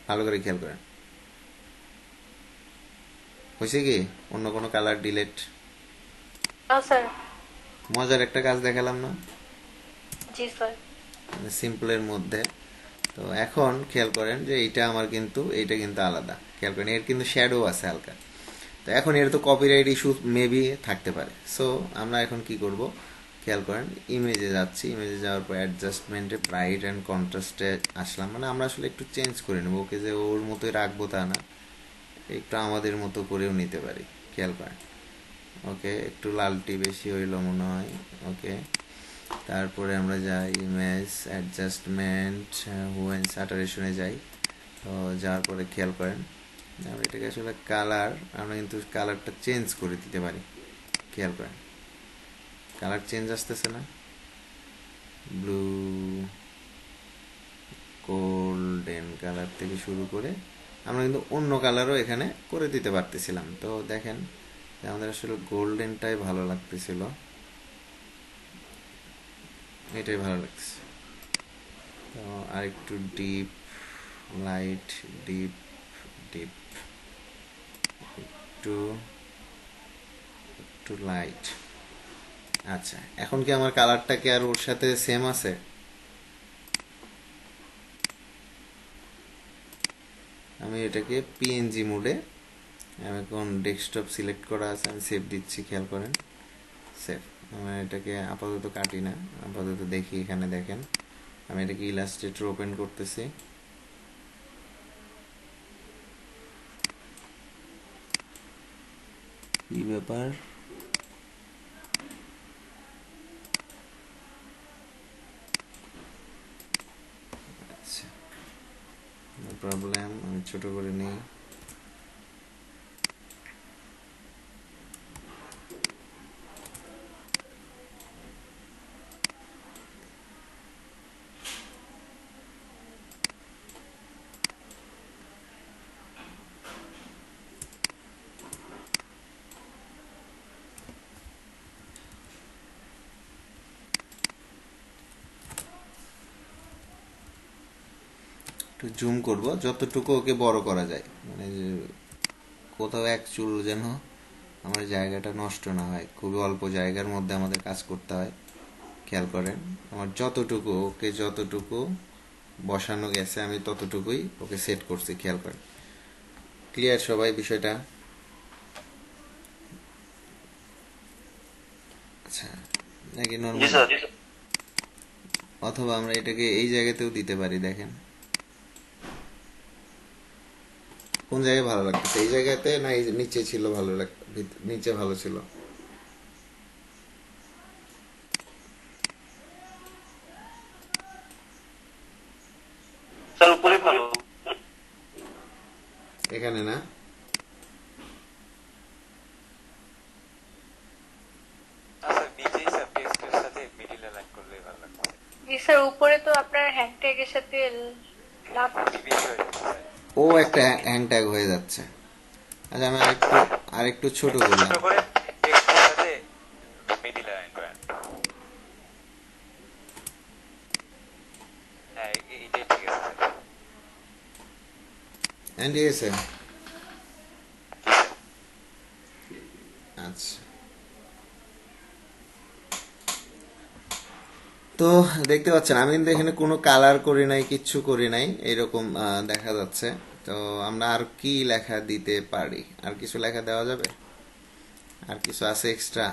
ভালো করে খেয়াল করেন, হয়েছে কি অন্য কোনো কালার ডিলিট? না স্যার। মজার একটা কাজ দেখালাম না? জি স্যার। সিম্পলের মধ্যে। তো এখন খেয়াল করেন যে এইটা কিন্তু আলাদা, খেয়াল করেন এর কিন্তু শ্যাডো আছে হালকা। তো এখন এর তো কপিরাইট ইস্যু মেবি থাকতে পারে। সো আমরা এখন কি করব, খেয়াল করেন, ইমেজে যাচ্ছি, ইমেজে যাওয়ার পর অ্যাডজাস্টমেন্টে ব্রাইট অ্যান্ড কন্ট্রাস্টে আসলাম। মানে আমরা আসলে একটু চেঞ্জ করে নেবো, ওকে যে ওর মতোই রাখবো তা না, একটু আমাদের মতো করেও নিতে পারি, খেয়াল করেন। ওকে, একটু লালটি বেশি হইল মনে হয়। ওকে, তারপরে আমরা যাই ইমেজ অ্যাডজাস্টমেন্ট, হুয়েন স্যাটারেশনে যাই। তো যাওয়ার পরে খেয়াল করেন, আমরা এটাকে আসলে কালার, আমরা কিন্তু কালারটা চেঞ্জ করে দিতে পারি, খেয়াল করেন। কালার চেঞ্জ আসতেছে না, ব্লু, গোল্ডেন কালার থেকে শুরু করে আমরা কিন্তু অন্য কালারও এখানে করে দিতে পারতেছিলাম। তো দেখেন আমাদের আসলে গোল্ডেনটাই ভালো লাগতেছিল, এটাই ভালো লাগতেছে। তো আর একটু ডিপ লাইট, ডিপ ডিপ, একটু একটু লাইট। আচ্ছা, এখন কি আমার কালারটা কি আর ওর সাথে সেম আছে? আমি এটাকে পিএনজি মোডে, আমি এখন ডেস্কটপ সিলেক্ট করা আছে, আমি সেভ দিচ্ছি, খেয়াল করেন, সেভ। আমি এটাকে আপাতত কাটি না, আপাতত দেখি। এখানে দেখেন আমি এটাকে ইলাস্ট্রেটর ওপেন করতেছি। কি ব্যাপার, আচ্ছা, নো প্রবলেম, আমি ছোট করে নিই। একটু জুম করব যতটুকু ওকে বড় করা যায়, মানে যে কোথাও এক চুল যেন আমার জায়গাটা নষ্ট না হয়, খুবই অল্প জায়গার মধ্যে আমাদের কাজ করতে হয়, খেয়াল করেন। আমার যতটুকু ওকে, যতটুকু বসানো গেছে আমি ততটুকুই ওকে সেট করছি, খেয়াল করেন। ক্লিয়ার সবাই বিষয়টা? আচ্ছা, নাকি জি নর্মাল? স্যার। অথবা আমরা এটাকে এই জায়গাতেও দিতে পারি, দেখেন কোন জায়গায় ভালো লাগতেছে, এই জায়গাতে না এই নিচে ছিল ভালো নিচে ভালো ছিল? স্যার উপরে ভালো। এখানে না? স্যার নিচেই স্যার টেক্সটের সাথে মিডিল অ্যালাইন করলে ভালো লাগবে। জি স্যার, উপরে তো আপনার হ্যান্ড ট্যাগের সাথে লাভ। বেশি হয়ে যাচ্ছে স্যার। ও একটা হ্যাং ট্যাগ হয়ে যাচ্ছে। আচ্ছা, আমি আরেকটু ছোট করলাম। ছোট করে টেক্সটের সাথে মিডিলে লাইন করেন। হ্যাঁ, এটাই ঠিক আছে স্যার। এন্ড ইয়েছে। আচ্ছা, তো দেখতে পাচ্ছেন আমি কিন্তু এখানে কোনো কালার করি নাই, কিচ্ছু করি নাই, এরকম দেখা যাচ্ছে। তো আমরা আর কি লেখা দিতে পারি? আর কিছু লেখা দেওয়া যাবে? আর কিছু আছে এক্সট্রা?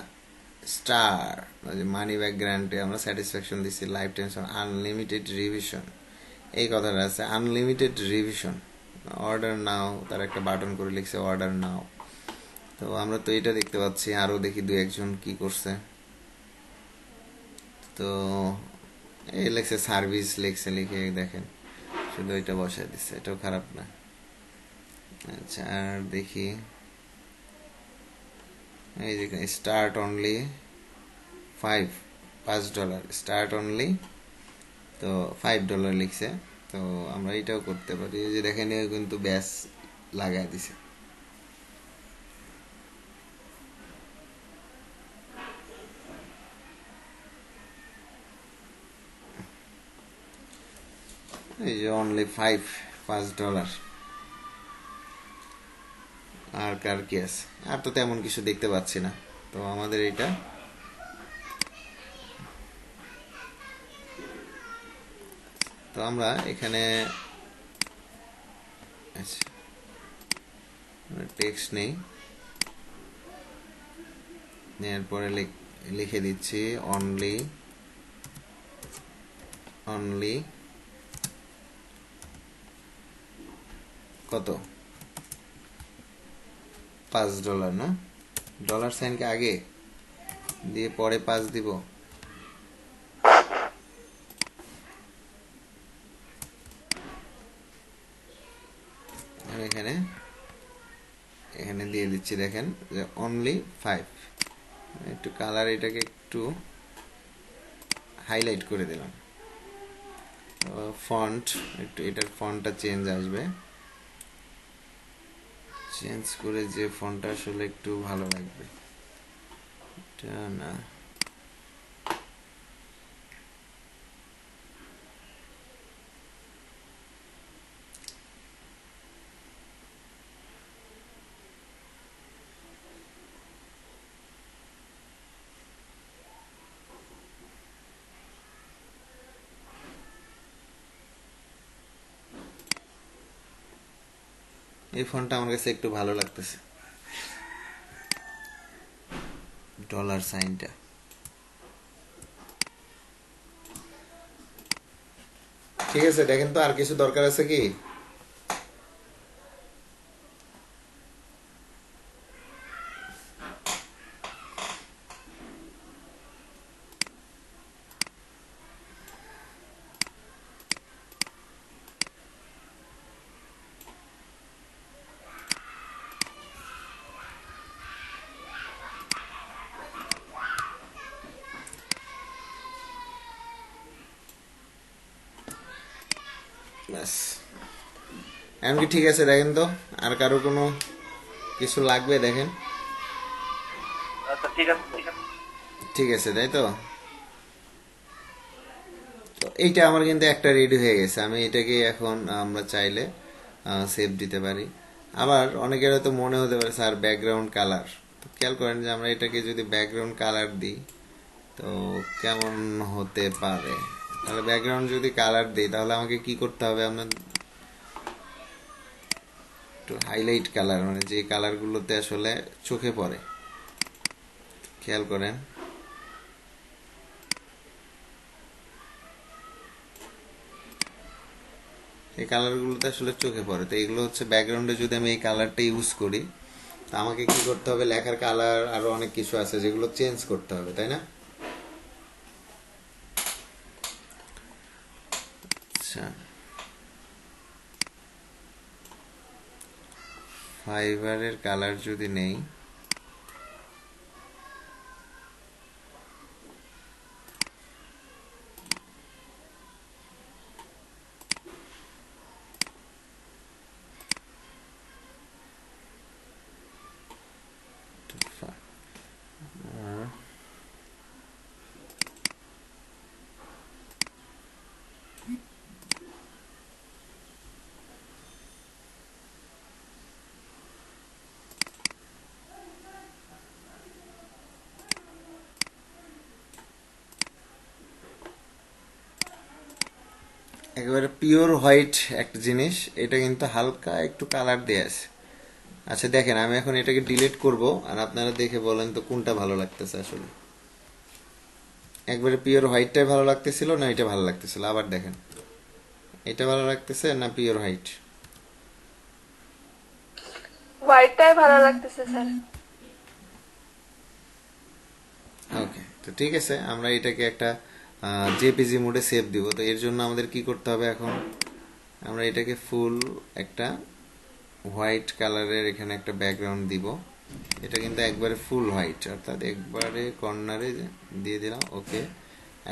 স্টার, মানি ব্যাক গ্যারান্টি, আমরা স্যাটিসফ্যাকশন দিচ্ছি, লাইফ টেনশন, আনলিমিটেড রিভিশন, এই কথাটা আছে আনলিমিটেড রিভিশন। অর্ডার নাও, তার একটা বাটন করে লিখছে অর্ডার নাও। তো আমরা তো এটা দেখতে পাচ্ছি, আরো দেখি দু একজন কি করছে। তো এই লেখছে সার্ভিস, লেখছে, লিখে দেখেন শুধু এটা বসায় দিচ্ছে, এটাও খারাপ না। আচ্ছা, আর দেখি এই যে স্টার্ট অনলি $5 স্টার্ট অনলি, তো $5 লিখছে। তো আমরা এটাও করতে পারি, এই যে দেখেন কিন্তু ব্যাস লাগাই দিছে। এই যে অনলি $5। আর কার কি আছে? আর তো তেমন কিছু দেখতে পাচ্ছি না। তো আমাদের এটা তো আমরা এখানে টেক্সট নেই, নেওয়ার পরে লিখে দিচ্ছি অনলি অনলি কত? $5 না? ডলার সাইনকে আগে দিয়ে পরে 5 দিব। এখানে এখানে দিয়ে দিচ্ছি, দেখেন যে অনলি 5। একটু কালার, এটাকে একটু হাইলাইট করে দিলাম। ফন্ট একটু, এটার ফন্টটা চেঞ্জ আসবে, চেঞ্জ করে যে ফন্টটা আসলে একটু ভালো লাগবে, এটা না। এই ফন্টটা আমার কাছে একটু ভালো লাগতেছে, ডলার সাইনটা। ঠিক আছে, দেখেন তো আর কিছু দরকার আছে কি? ব্যাস, এমনকি ঠিক আছে। দেখেন তো আর কারো কোনো কিছু লাগবে? দেখেন, আচ্ছা ঠিক আছে, ঠিক আছে। ঠিক আছে, তাই তো। তো এইটা আমার কিন্তু একটা রেডি হয়ে গেছে, আমি এটাকে এখন আমরা চাইলে সেভ দিতে পারি। আবার অনেকের হয়তো মনে হতে পারে স্যার ব্যাকগ্রাউন্ড কালার, তো খেয়াল করেন যে আমরা এটাকে যদি ব্যাকগ্রাউন্ড কালার দিই তো কেমন হতে পারে। তাহলে ব্যাকগ্রাউন্ড যদি কালার দিই তাহলে আমাকে কি করতে হবে? আপনার একটু হাইলাইট কালার, মানে যে কালারগুলোতে আসলে চোখে পড়ে, খেয়াল করেন। এই কালারগুলোতে আসলে চোখে পড়ে, তো এগুলো হচ্ছে ব্যাকগ্রাউন্ডে যদি আমি এই কালারটা ইউজ করি, তো আমাকে কি করতে হবে? লেখার কালার আরো অনেক কিছু আছে যেগুলো চেঞ্জ করতে হবে, তাই না? আচ্ছা, ফাইবারের কালার যদি নেই, একেবারে পিওর হোয়াইট একটা জিনিস, এটা কিন্তু হালকা একটু কালার দেয়া আছে। আচ্ছা দেখেন, আমি এখন এটাকে ডিলিট করব, আর আপনারা দেখে বলেন তো কোনটা ভালো লাগতেছে আসলে। একবারে পিওর হোয়াইটটাই ভালো লাগতেছিল না এটা ভালো লাগতেছিল? আবার দেখেন, এটা ভালো লাগতেছে না পিওর হোয়াইট? হোয়াইটটাই ভালো লাগতেছে স্যার। ওকে, তো ঠিক আছে, আমরা এটাকে একটা জেপিজি মোডে সেভ দিব। তো এর জন্য আমাদের কি করতে হবে এখন? আমরা এটাকে ফুল একটা হোয়াইট কালারের এখানে একটা ব্যাকগ্রাউন্ড দিব। এটা কিন্তু একবারে ফুল হোয়াইট, অর্থাৎ একবারে কর্নারে দিয়ে দিলাম। ওকে,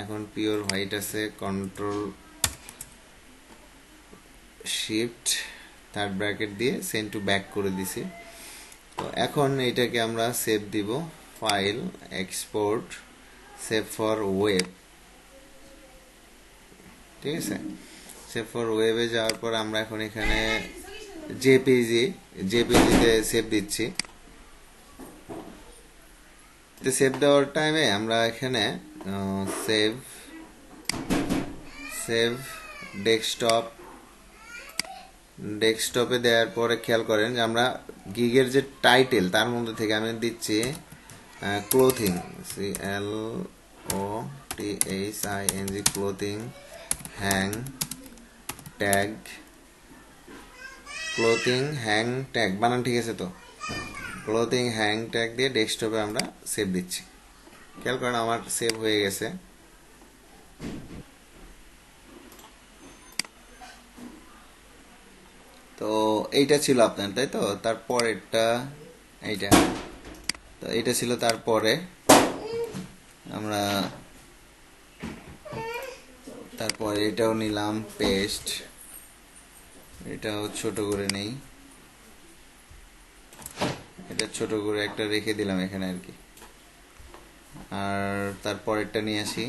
এখন পিওর হোয়াইট আছে, কন্ট্রোল শিফট থার্ড ব্র্যাকেট দিয়ে সেন্ড টু ব্যাক করে দিছি। তো এখন এটাকে আমরা সেভ দিব, file, export, save for web. ঠিক আছে, সেভ ফর ওয়েবে যাওয়ার পর আমরা এখন এখানে জেপিজিতে সেভ দিচ্ছি। সেভ দেওয়ার টাইমে আমরা এখানে সেভ সেভ ডেস্কটপে দেওয়ার পরে খেয়াল করেন যে আমরা গিগের যে টাইটেল তার মধ্যে থেকে আমি দিচ্ছি clothing, CLOTHING, clothing hang tag, clothing hang tag, বানান ঠিক আছে তো? ক্লোথিং হ্যাং ট্যাগ দিয়ে ডেস্কটপে আমরা সেভ দিচ্ছি। খেয়াল করেন আমার সেভ হয়ে গেছে। তো এইটা ছিল আপনার, তাই তো? তারপরেরটা এইটা, তো এইটা ছিল। তারপরে আমরা তারপরে এটাও নিলাম পেস্ট, এটাও ছোট করে নেই, এটা ছোট করে একটা রেখে দিলাম এখানে আর কি। আর তারপরেরটা নিয়ে আসি,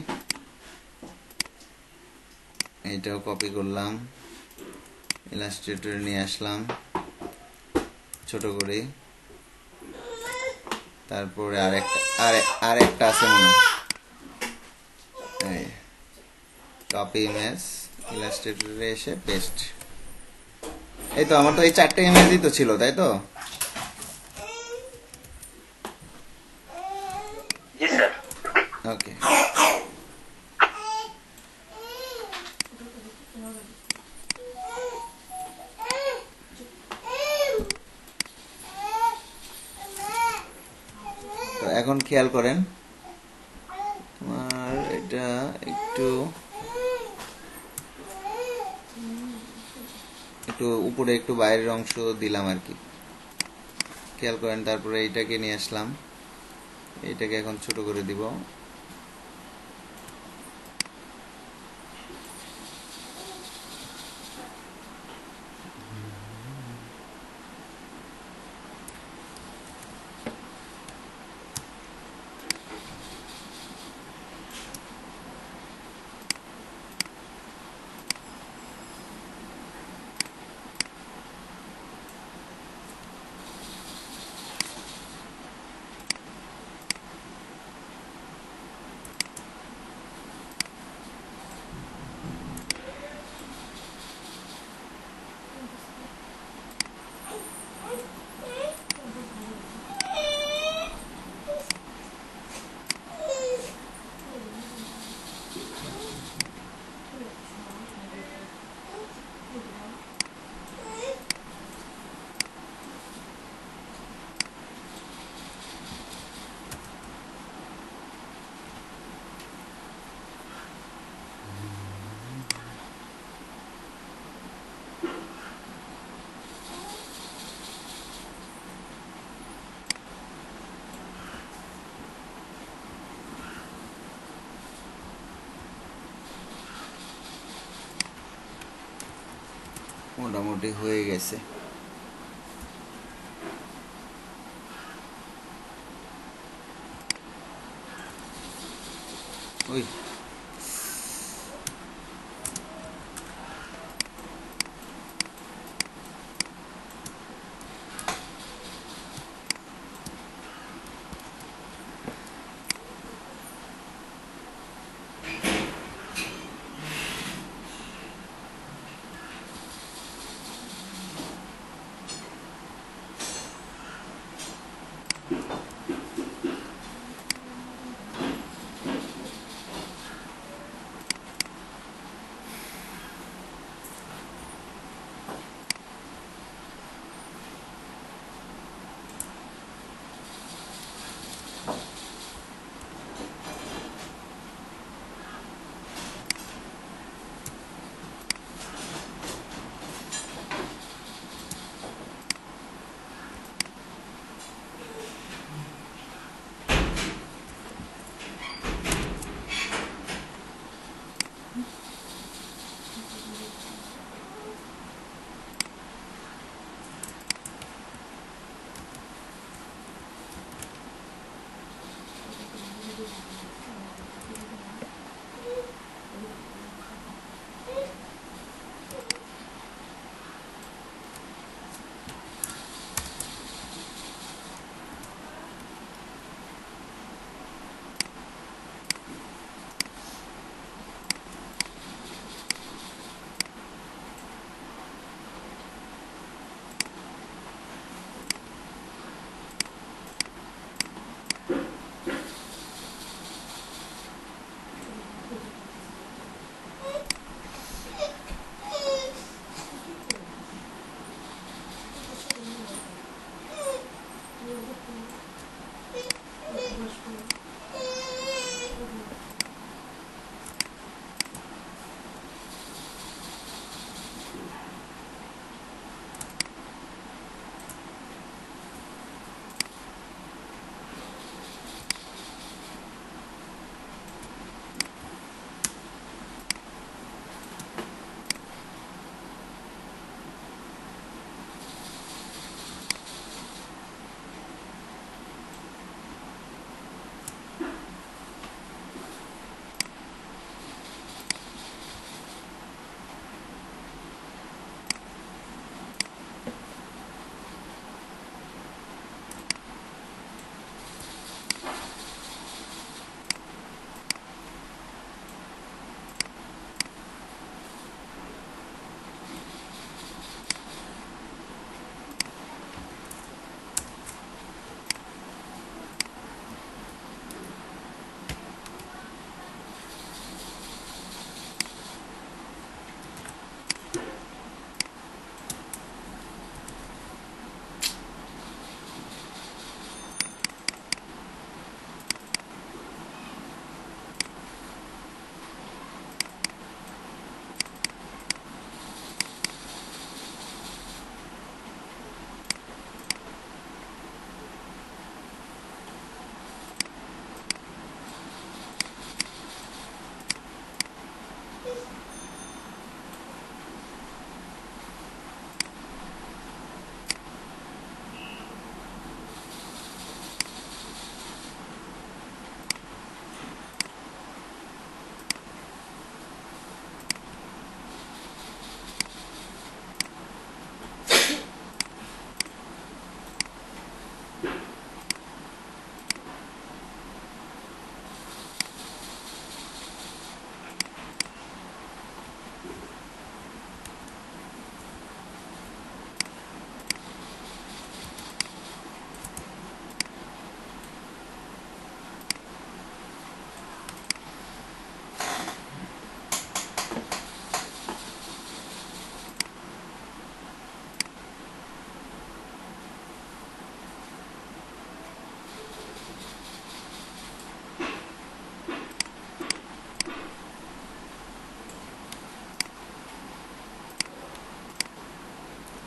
এটাও কপি করলাম, ইলাস্ট্রেটরে নিয়ে আসলাম ছোট করে। তারপরে আরেকটা আছে মনে হয়, কপি ইমেজ, ইলাস্ট্রেটরে এসে পেস্ট। এই তো আমার তো এই 4টে ইমেজই তো ছিল, তাই তো? জি স্যার। ওকে, তো এখন খেয়াল করেন আমার এটা একটু উপরে একটু বাইরের অংশ দিলাম আর কি। খেয়াল করেন, তারপরে এইটাকে নিয়ে আসলাম, এইটাকে এখন ছোট করে দিব। মোটামুটি হয়ে গেছে। ওই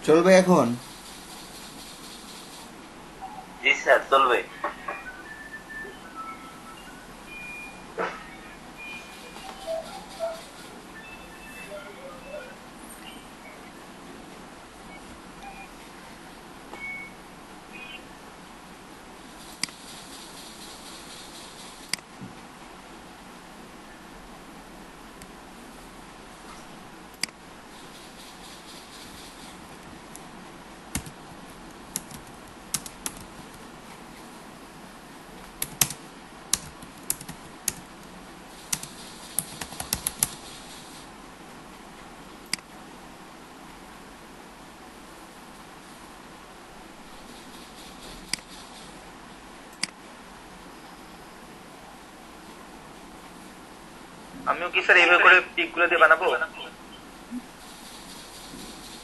চলবে এখন? জি স্যার, চলবে। আমিও কি স্যার এইভাবে করে পিক গুলো দিয়ে বানাবো,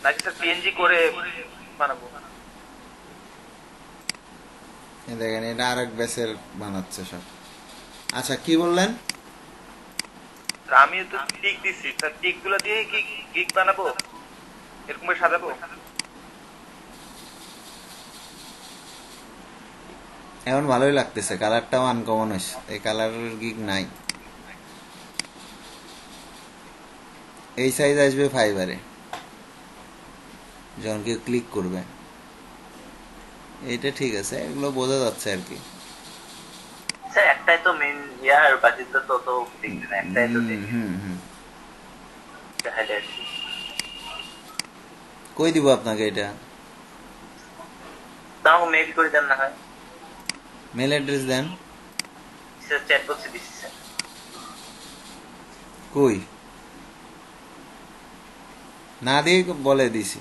নাকি স্যার পিএনজি করে বানাবো? এই দেখেন এটা আরেক ব্যাচের বানাচ্ছে সব। আচ্ছা কি বললেন? স্যার আমিও তো পিক দিচ্ছি স্যার, পিক গুলো দিয়ে কি গিগ বানাবো, এরকম করে সাজাবো? এখন ভালোই লাগতেছে, কালারটাও আনকমন হয়েছে, এই কালারের গিগ নাই। এই সাইজ আসবে ফাইবারে যখন কেউ ক্লিক করবে। এইটা ঠিক আছে, এগুলো বোঝা যাচ্ছে আর কি। স্যার একটাই তো মেন ইয়ার, বাকি তো তত দেখবে না, একটাই তো হুম হুম হুম। হাইলাইট। কই দিব আপনাকে এটা? তাও মেল করে দেন না হয় মেল অ্যাড্রেস দেন। স্যার, চ্যাট বক্সে দিচ্ছি স্যার। কই? না দিয়ে বলে দিছি।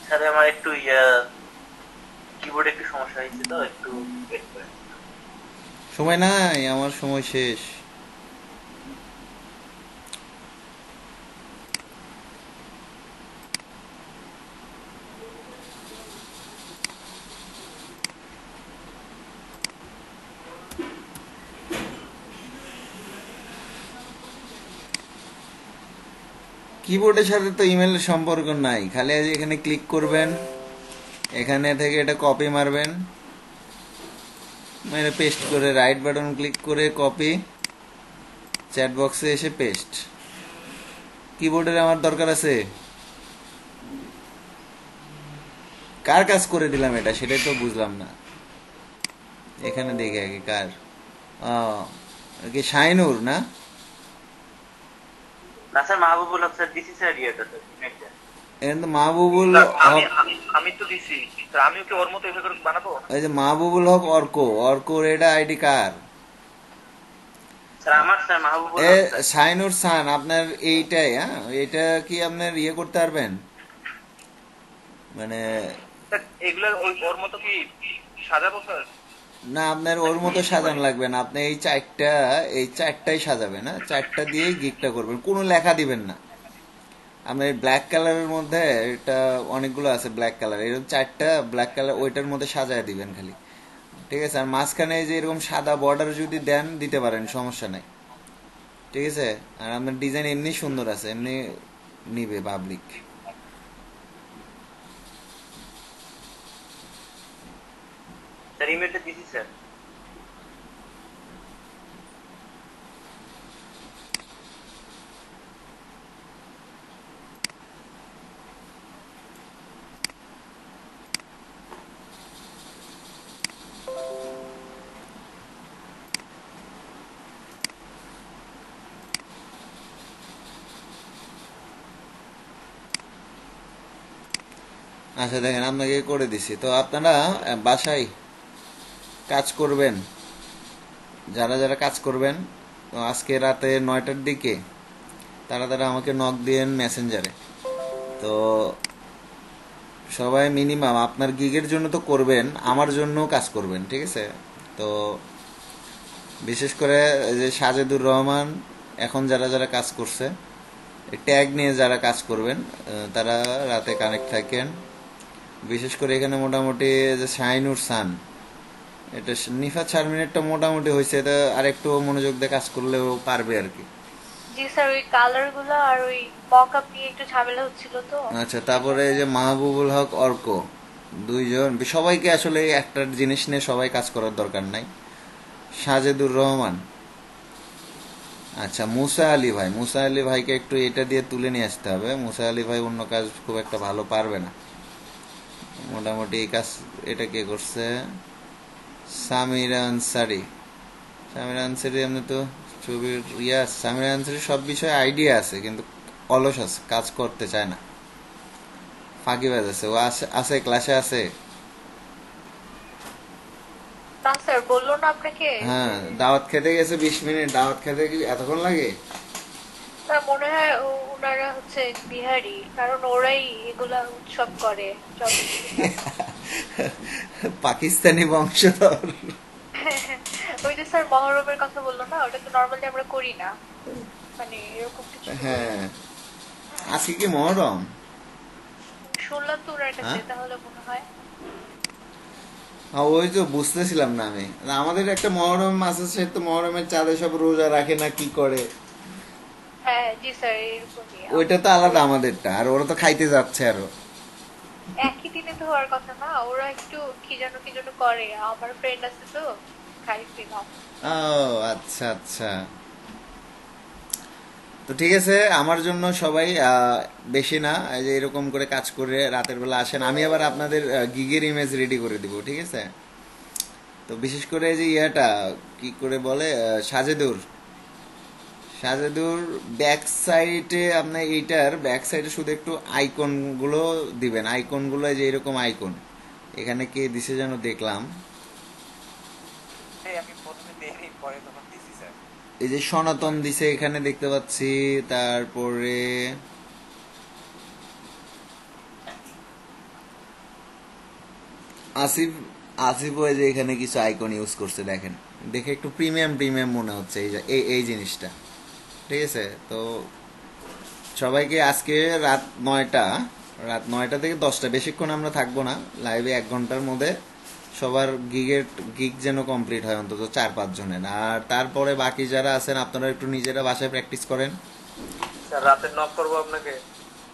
স্যার আমার একটু কিবোর্ডে একটু সমস্যা হয়েছে, তো একটু wait করেন। সময় নাই, আমার সময় শেষ। কিবোর্ডের সাথে তো ইমেলের সম্পর্ক নাই, খালি আজ এখানে ক্লিক করবেন, এখানে থেকে এটা কপি মারবেন, মেরে পেস্ট করে রাইট বাটন ক্লিক করে কপি, চ্যাট বক্সে এসে পেস্ট। কিবোর্ডের আমার দরকার আছে? কার কাজ করে দিলাম এটা, সেটাই তো বুঝলাম না। এখানে দেখে আগে কার। কি শাইনুর না? না স্যার, মাহবুবুল হক স্যার দিছি স্যার, ইয়েটা স্যার ইমেলটা। এখানে তো মাহবুবুল আমি হক। আমি আমি তো দিছি স্যার, আমিও কি ওর মতো এভাবে করে বানাবো? এই যে মাহবুবুল হক অর্ক, অর্কর এটা আইডি কার? স্যার আমার স্যার মাহবুবুল এ হক স্যার। শাইনুর সান আপনার এইটাই? হ্যাঁ, এটা কি আপনার ইয়ে করতে পারবেন মানে? স্যার এগুলো ওর মতো কি সাজাবো স্যার? না, আপনার ওর মতো সাজানো লাগবে না, আপনি এই চারটাই সাজাবেন। হ্যাঁ, চারটা দিয়েই গিকটা করবেন, কোনো লেখা দিবেন না। আপনার ব্ল্যাক কালারের মধ্যে এটা অনেকগুলো আছে ব্ল্যাক কালার, এরকম চারটা ব্ল্যাক কালার ওইটার মধ্যে সাজায় দিবেন খালি, ঠিক আছে? আর মাঝখানে যে এরকম সাদা বর্ডার যদি দেন দিতে পারেন, সমস্যা নাই, ঠিক আছে? আর আপনার ডিজাইন এমনি সুন্দর আছে, এমনি নিবে পাবলিক। স্যার ইমেলটা দিছি স্যার। আচ্ছা দেখেন, আপনাকে করে দিছি। তো আপনারা বাসায় কাজ করবেন, যারা যারা কাজ করবেন, তো আজকে রাতে 9টার দিকে তারা তারা আমাকে নক দিয়েন মেসেঞ্জারে। তো সবাই মিনিমাম আপনার গিগের জন্য তো করবেন, আমার জন্যও কাজ করবেন, ঠিক আছে? তো বিশেষ করে এই যে সাজেদুর রহমান, এখন যারা যারা কাজ করছে ট্যাগ নিয়ে যারা কাজ করবেন, তারা রাতে কানেক্ট থাকেন। বিশেষ করে এখানে মোটামুটি যে শাইনুর সান, এটা নিফাত শারমিনেরটা মোটামুটি হয়েছে, এটা আরেকটু মনোযোগ দিয়ে কাজ করলেও পারবে আর কি। জি স্যার, ওই কালার গুলো আর ওই মক আপ নিয়ে একটু ঝামেলা হচ্ছিল তো। আচ্ছা, তারপরে এই যে মাহবুবুল হক অর্ক, দুইজন, সবাইকে আসলে একটা জিনিস নিয়ে সবাই কাজ করার দরকার নাই। সাজেদুর রহমান, আচ্ছা মুসা আলী ভাই, মুসা আলী ভাইকে একটু এটা দিয়ে তুলে নিয়ে আসতে হবে। মুসা আলী ভাই অন্য কাজ খুব একটা ভালো পারবে না, মোটামুটি এই কাজ। এটা কে করছে? সামিরা আনসারি। সামিরা আনসারি, এমনি তো ছবির সামিরা আনসারি সব বিষয়ে আইডিয়া আছে, কিন্তু অলস আছে, কাজ করতে চায় না, ফাঁকিবাজ আছে। ও আছে ক্লাসে আছে। না স্যার, বললো না আপনাকে? হ্যাঁ, দাওয়াত খেতে গেছে 20 মিনিট, দাওয়াত খেতে কি এতক্ষণ লাগে? না মনে হয় ওনারা হচ্ছে বিহারি, কারণ ওরাই এগুলা উৎসব করে সব কিছুতে। পাকিস্তানি বংশধর। ওই যে স্যার মহরমের কথা বললো না, ওটা তো নর্মালি আমরা করি না, মানে এরকম কিছু তো করি হ্যাঁ, না। আজকে কি মহরম? শুনলাম তো ওনার কাছে, হ্যাঁ, তাহলে মনে হয়। ওই তো বুঝতেছিলাম না আমি। আমাদের একটা মহরম আছে, সে তো মহরমের চাঁদে সব রোজা রাখে না কি করে, হ্যাঁ জি স্যার, এরকমই ওইটা তো আলাদা আমাদেরটা, আর ওরা তো খাইতে যাচ্ছে আরো। একই দিনে তো হওয়ার কথা না, ওরা একটু কি যেন করে, আমার ফ্রেন্ড আছে তো, খাইছিলাম। ও আচ্ছা আচ্ছা। তো ঠিক আছে, আমার জন্য সবাই বেশি না, এই যে এরকম করে কাজ করে রাতের বেলা আসেন, আমি আবার আপনাদের গিগের ইমেজ রেডি করে দিব, ঠিক আছে? তো বিশেষ করে এই যে ইয়াটা কি করে বলে, সাজেদুর, সাজেদুর ব্যাক সাইডে আপনার এইটার ব্যাক সাইডে শুধু একটু আইকন গুলো দিবেন, আইকন গুলো যে এরকম আইকন, এখানে কে দিছে যেন দেখলাম, এই আমি প্রথমে দেখিনি, পরে তখন দিছি স্যার। এই যে সনাতন দিছে এখানে দেখতে পাচ্ছি, তারপরে আসিফ, আসিফও এই যে এখানে কিছু আইকন ইউজ করছে দেখেন, দেখে একটু প্রিমিয়াম প্রিমিয়াম মনে হচ্ছে এই এই জিনিসটা, ঠিক আছে? তো সবাইকে আজকে রাত 9টা থেকে 10টা, বেশিক্ষণ আমরা থাকবো না লাইভে, 1 ঘন্টার মধ্যে সবার গিগ যেন কমপ্লিট হয় অন্তত 4-5 জনের, আর তারপরে বাকি যারা আছেন আপনারা একটু নিজেরা বাসায় প্র্যাকটিস করেন। স্যার রাতে নক করবো আপনাকে।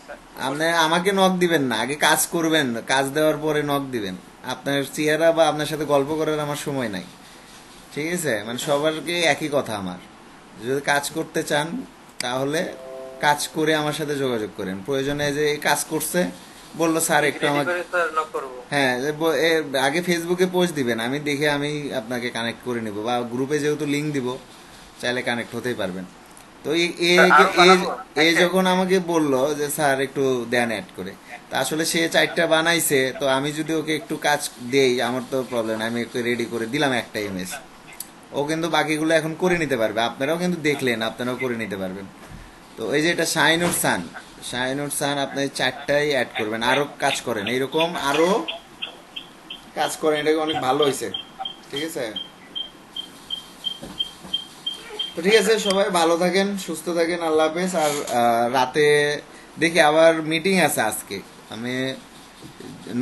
স্যার আপনি আমাকে নক দিবেন না, আগে কাজ করবেন, কাজ দেওয়ার পরে নক দিবেন। আপনার চেহারা বা আপনার সাথে গল্প করার আমার সময় নাই, ঠিক আছে? মানে সবারকে একই কথা আমার, যদি কাজ করতে চান তাহলে কাজ করে আমার সাথে যোগাযোগ করেন, প্রয়োজনে যে এই কাজ করছে বললো স্যার একটু রেডি আমাকে, করে স্যার নক করবো। হ্যাঁ আগে ফেসবুকে পোস্ট দিবেন, আমি দেখে আমি আপনাকে কানেক্ট করে নিব, বা গ্রুপে যেহেতু লিংক দিব চাইলে কানেক্ট হতেই পারবেন। তো স্যার আরো বানাবো এ দেখছেন? যখন আমাকে বললো যে স্যার একটু দেন অ্যাড করে, তা আসলে সে 4টা বানাইছে, তো আমি যদি ওকে একটু কাজ দেই আমার তো প্রবলেম, আমি একটু রেডি করে দিলাম একটা ইমেজ, ও কিন্তু বাকিগুলো এখন করে নিতে পারবে, আপনারাও কিন্তু দেখলেন, আপনারাও করে নিতে পারবেন। তো এই যে এটা শাহিনুর সান, শাহিনুর সান আপনি 4টাই অ্যাড করবেন, আরো কাজ করেন এইরকম, আরো কাজ করেন, এটা অনেক ভালো হয়েছে, ঠিক আছে? তো ঠিক আছে, সবাই ভালো থাকেন, সুস্থ থাকেন, আল্লাহ হাফেজ। আর রাতে দেখি আবার মিটিং আছে আজকে, আমি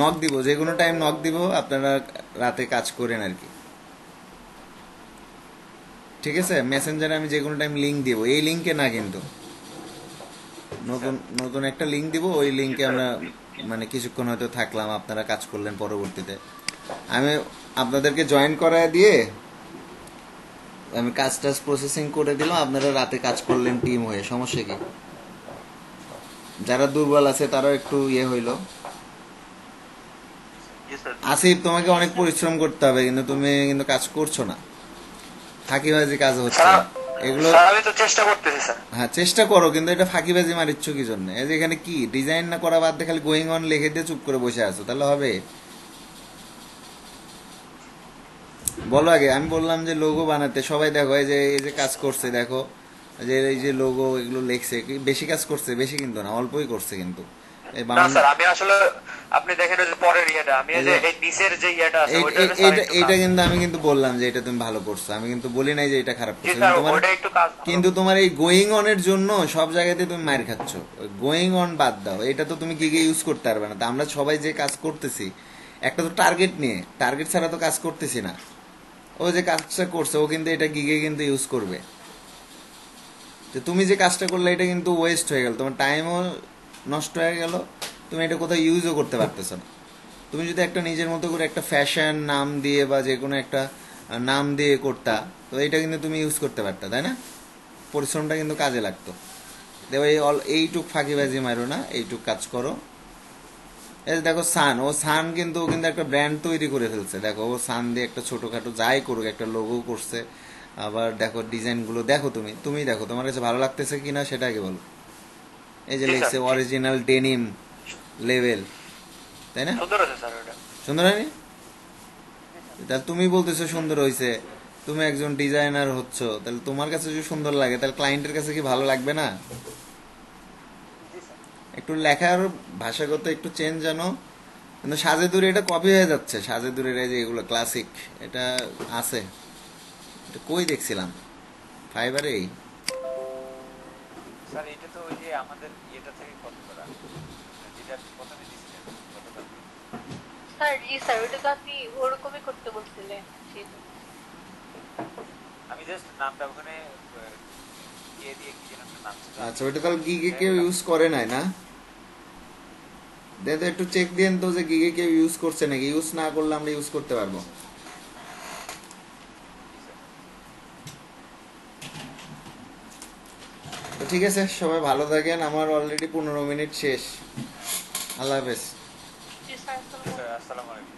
নক দিব, যে কোনো টাইম নক দিব, আপনারা রাতে কাজ করেন আর কি, ঠিক আছে? মেসেঞ্জারে আমি যে কোনো টাইম লিংক দিব, এই লিংকে না কিন্তু, নতুন নতুন একটা লিংক দিব, ওই লিংকে আমরা মানে কিছুক্ষণ হয়তো থাকলাম, আপনারা কাজ করলেন, পরবর্তীতে আমি আপনাদেরকে জয়েন করায় দিয়ে আমি কাজ টাজ প্রসেসিং করে দিলাম, আপনারা রাতে কাজ করলেন টিম হয়ে, সমস্যা কি? যারা দুর্বল আছে তারাও একটু ইয়ে হইলো। জি স্যার। আসিফ, তোমাকে অনেক পরিশ্রম করতে হবে, কিন্তু তুমি কিন্তু কাজ করছো না, ফাঁকিবাজি কাজ হচ্ছে স্যার এগুলো। স্যার আমি তো চেষ্টা করতেছি স্যার। হ্যাঁ চেষ্টা করো, কিন্তু এটা ফাঁকিবাজি মারিচ্ছ কি জন্য? এই যে এখানে কি ডিজাইন না করা বাদ দিয়ে খালি গোয়িং অন লিখে দিয়ে চুপ করে বসে আছো, তাহলে হবে? বলো আগে, আমি বললাম যে লোগো বানাতে, সবাই দেখো এই যে কাজ করছে, দেখো যে এই যে লোগো এগুলো লেখছে, বেশি কাজ করছে, বেশি কিন্তু না, অল্পই করছে কিন্তু এই না বানান। স্যার আমি আসলে আপনি দেখেন ওই যে পরের ইয়েটা, আমি এই যে এই নিচের যে ইয়েটা আছে ওইটা স্যার একটু এইটা কাজ। কিন্তু আমি কিন্তু বললাম যে এটা তুমি ভালো করছো, আমি কিন্তু বলি নাই যে এটা খারাপ জি করছো, স্যার কিন্তু তোমার, ওইটা একটু কাজ ভালো। কিন্তু তোমার এই গোয়িং অন এর জন্য সব জায়গাতে তুমি মার খাচ্ছ। গোয়িং অন বাদ দাও, এটা তো তুমি গিগে ইউজ করতে পারবে না। তা আমরা সবাই যে কাজ করতেছি একটা তো টার্গেট নিয়ে, টার্গেট ছাড়া তো কাজ করতেছি না। ও যে কাজটা করছে ও কিন্তু এটা গিগে কিন্তু ইউজ করবে। যে তুমি যে কাজটা করলে এটা কিন্তু ওয়েস্ট হয়ে গেল, তোমার টাইমও নষ্ট হয়ে গেল, তুমি এটা কোথাও ইউজও করতে পারতেছো না। তুমি যদি একটা নিজের মতো করে একটা ফ্যাশন নাম দিয়ে বা যে কোনো একটা নাম দিয়ে করতা, তো এটা কিন্তু তুমি ইউজ করতে পারতা, তাই না? পরিশ্রমটা কিন্তু কাজে লাগতো। দেখো এইটুক ফাঁকিবাজি মারো না, এইটুক কাজ করো। এই যে দেখো সান, ও কিন্তু একটা ব্র্যান্ড তৈরি করে ফেলছে, দেখো ও সান দিয়ে একটা ছোটখাটো যাই করুক একটা লোগো করছে। আবার দেখো ডিজাইন গুলো দেখো, তুমি দেখো তোমার কাছে ভালো লাগতেছে কিনা সেটা আগে বলো। এই যে জি স্যার লিখছে অরিজিনাল ডেনিম লেভেল, তাই না? সুন্দর আছে স্যার ওটা। সুন্দর হয়নি? তা তুমি বলতেছো সুন্দর হয়েছে, তুমি একজন ডিজাইনার হচ্ছ, তাহলে তোমার কাছে যদি সুন্দর লাগে তাহলে ক্লায়েন্টের কাছে কি ভালো লাগবে না? জি স্যার। একটু লেখার ভাষাগত একটু চেঞ্জ জানো। কিন্তু সাজেদুরে এটা কপি হয়ে যাচ্ছে, সাজেদুরের এই যে এগুলো ক্লাসিক, এটা আছে, এটা কই দেখছিলাম, ফাইবারেই। স্যার এটা তো ওই যে আমাদের ইয়েটা থেকে কপি করা, যেটা আপনি প্রথমে দিয়েছিলেন গতকাল। স্যার জি স্যার, ওটা তো আপনি ওরকমই করতে বলছিলেন সেজন্য। আমি জাস্ট নামটা ওখানে দিয়ে দিয়ে কি যেন একটা নাম ছিল। আচ্ছা, ওইটা তাহলে গিগে কেউ ইউজ করে নাই না? দেন তো একটু চেক দিন তো যে গিগে কেউ ইউজ করছে নাকি, ইউজ না করলে আমরা ইউজ করতে পারবো। জি স্যার। তো ঠিক আছে, সবাই ভালো থাকেন, আমার অলরেডি 15 মিনিট শেষ। আল্লাহ হাফেজ। জি স্যার, স্যার আসসালামু আলাইকুম।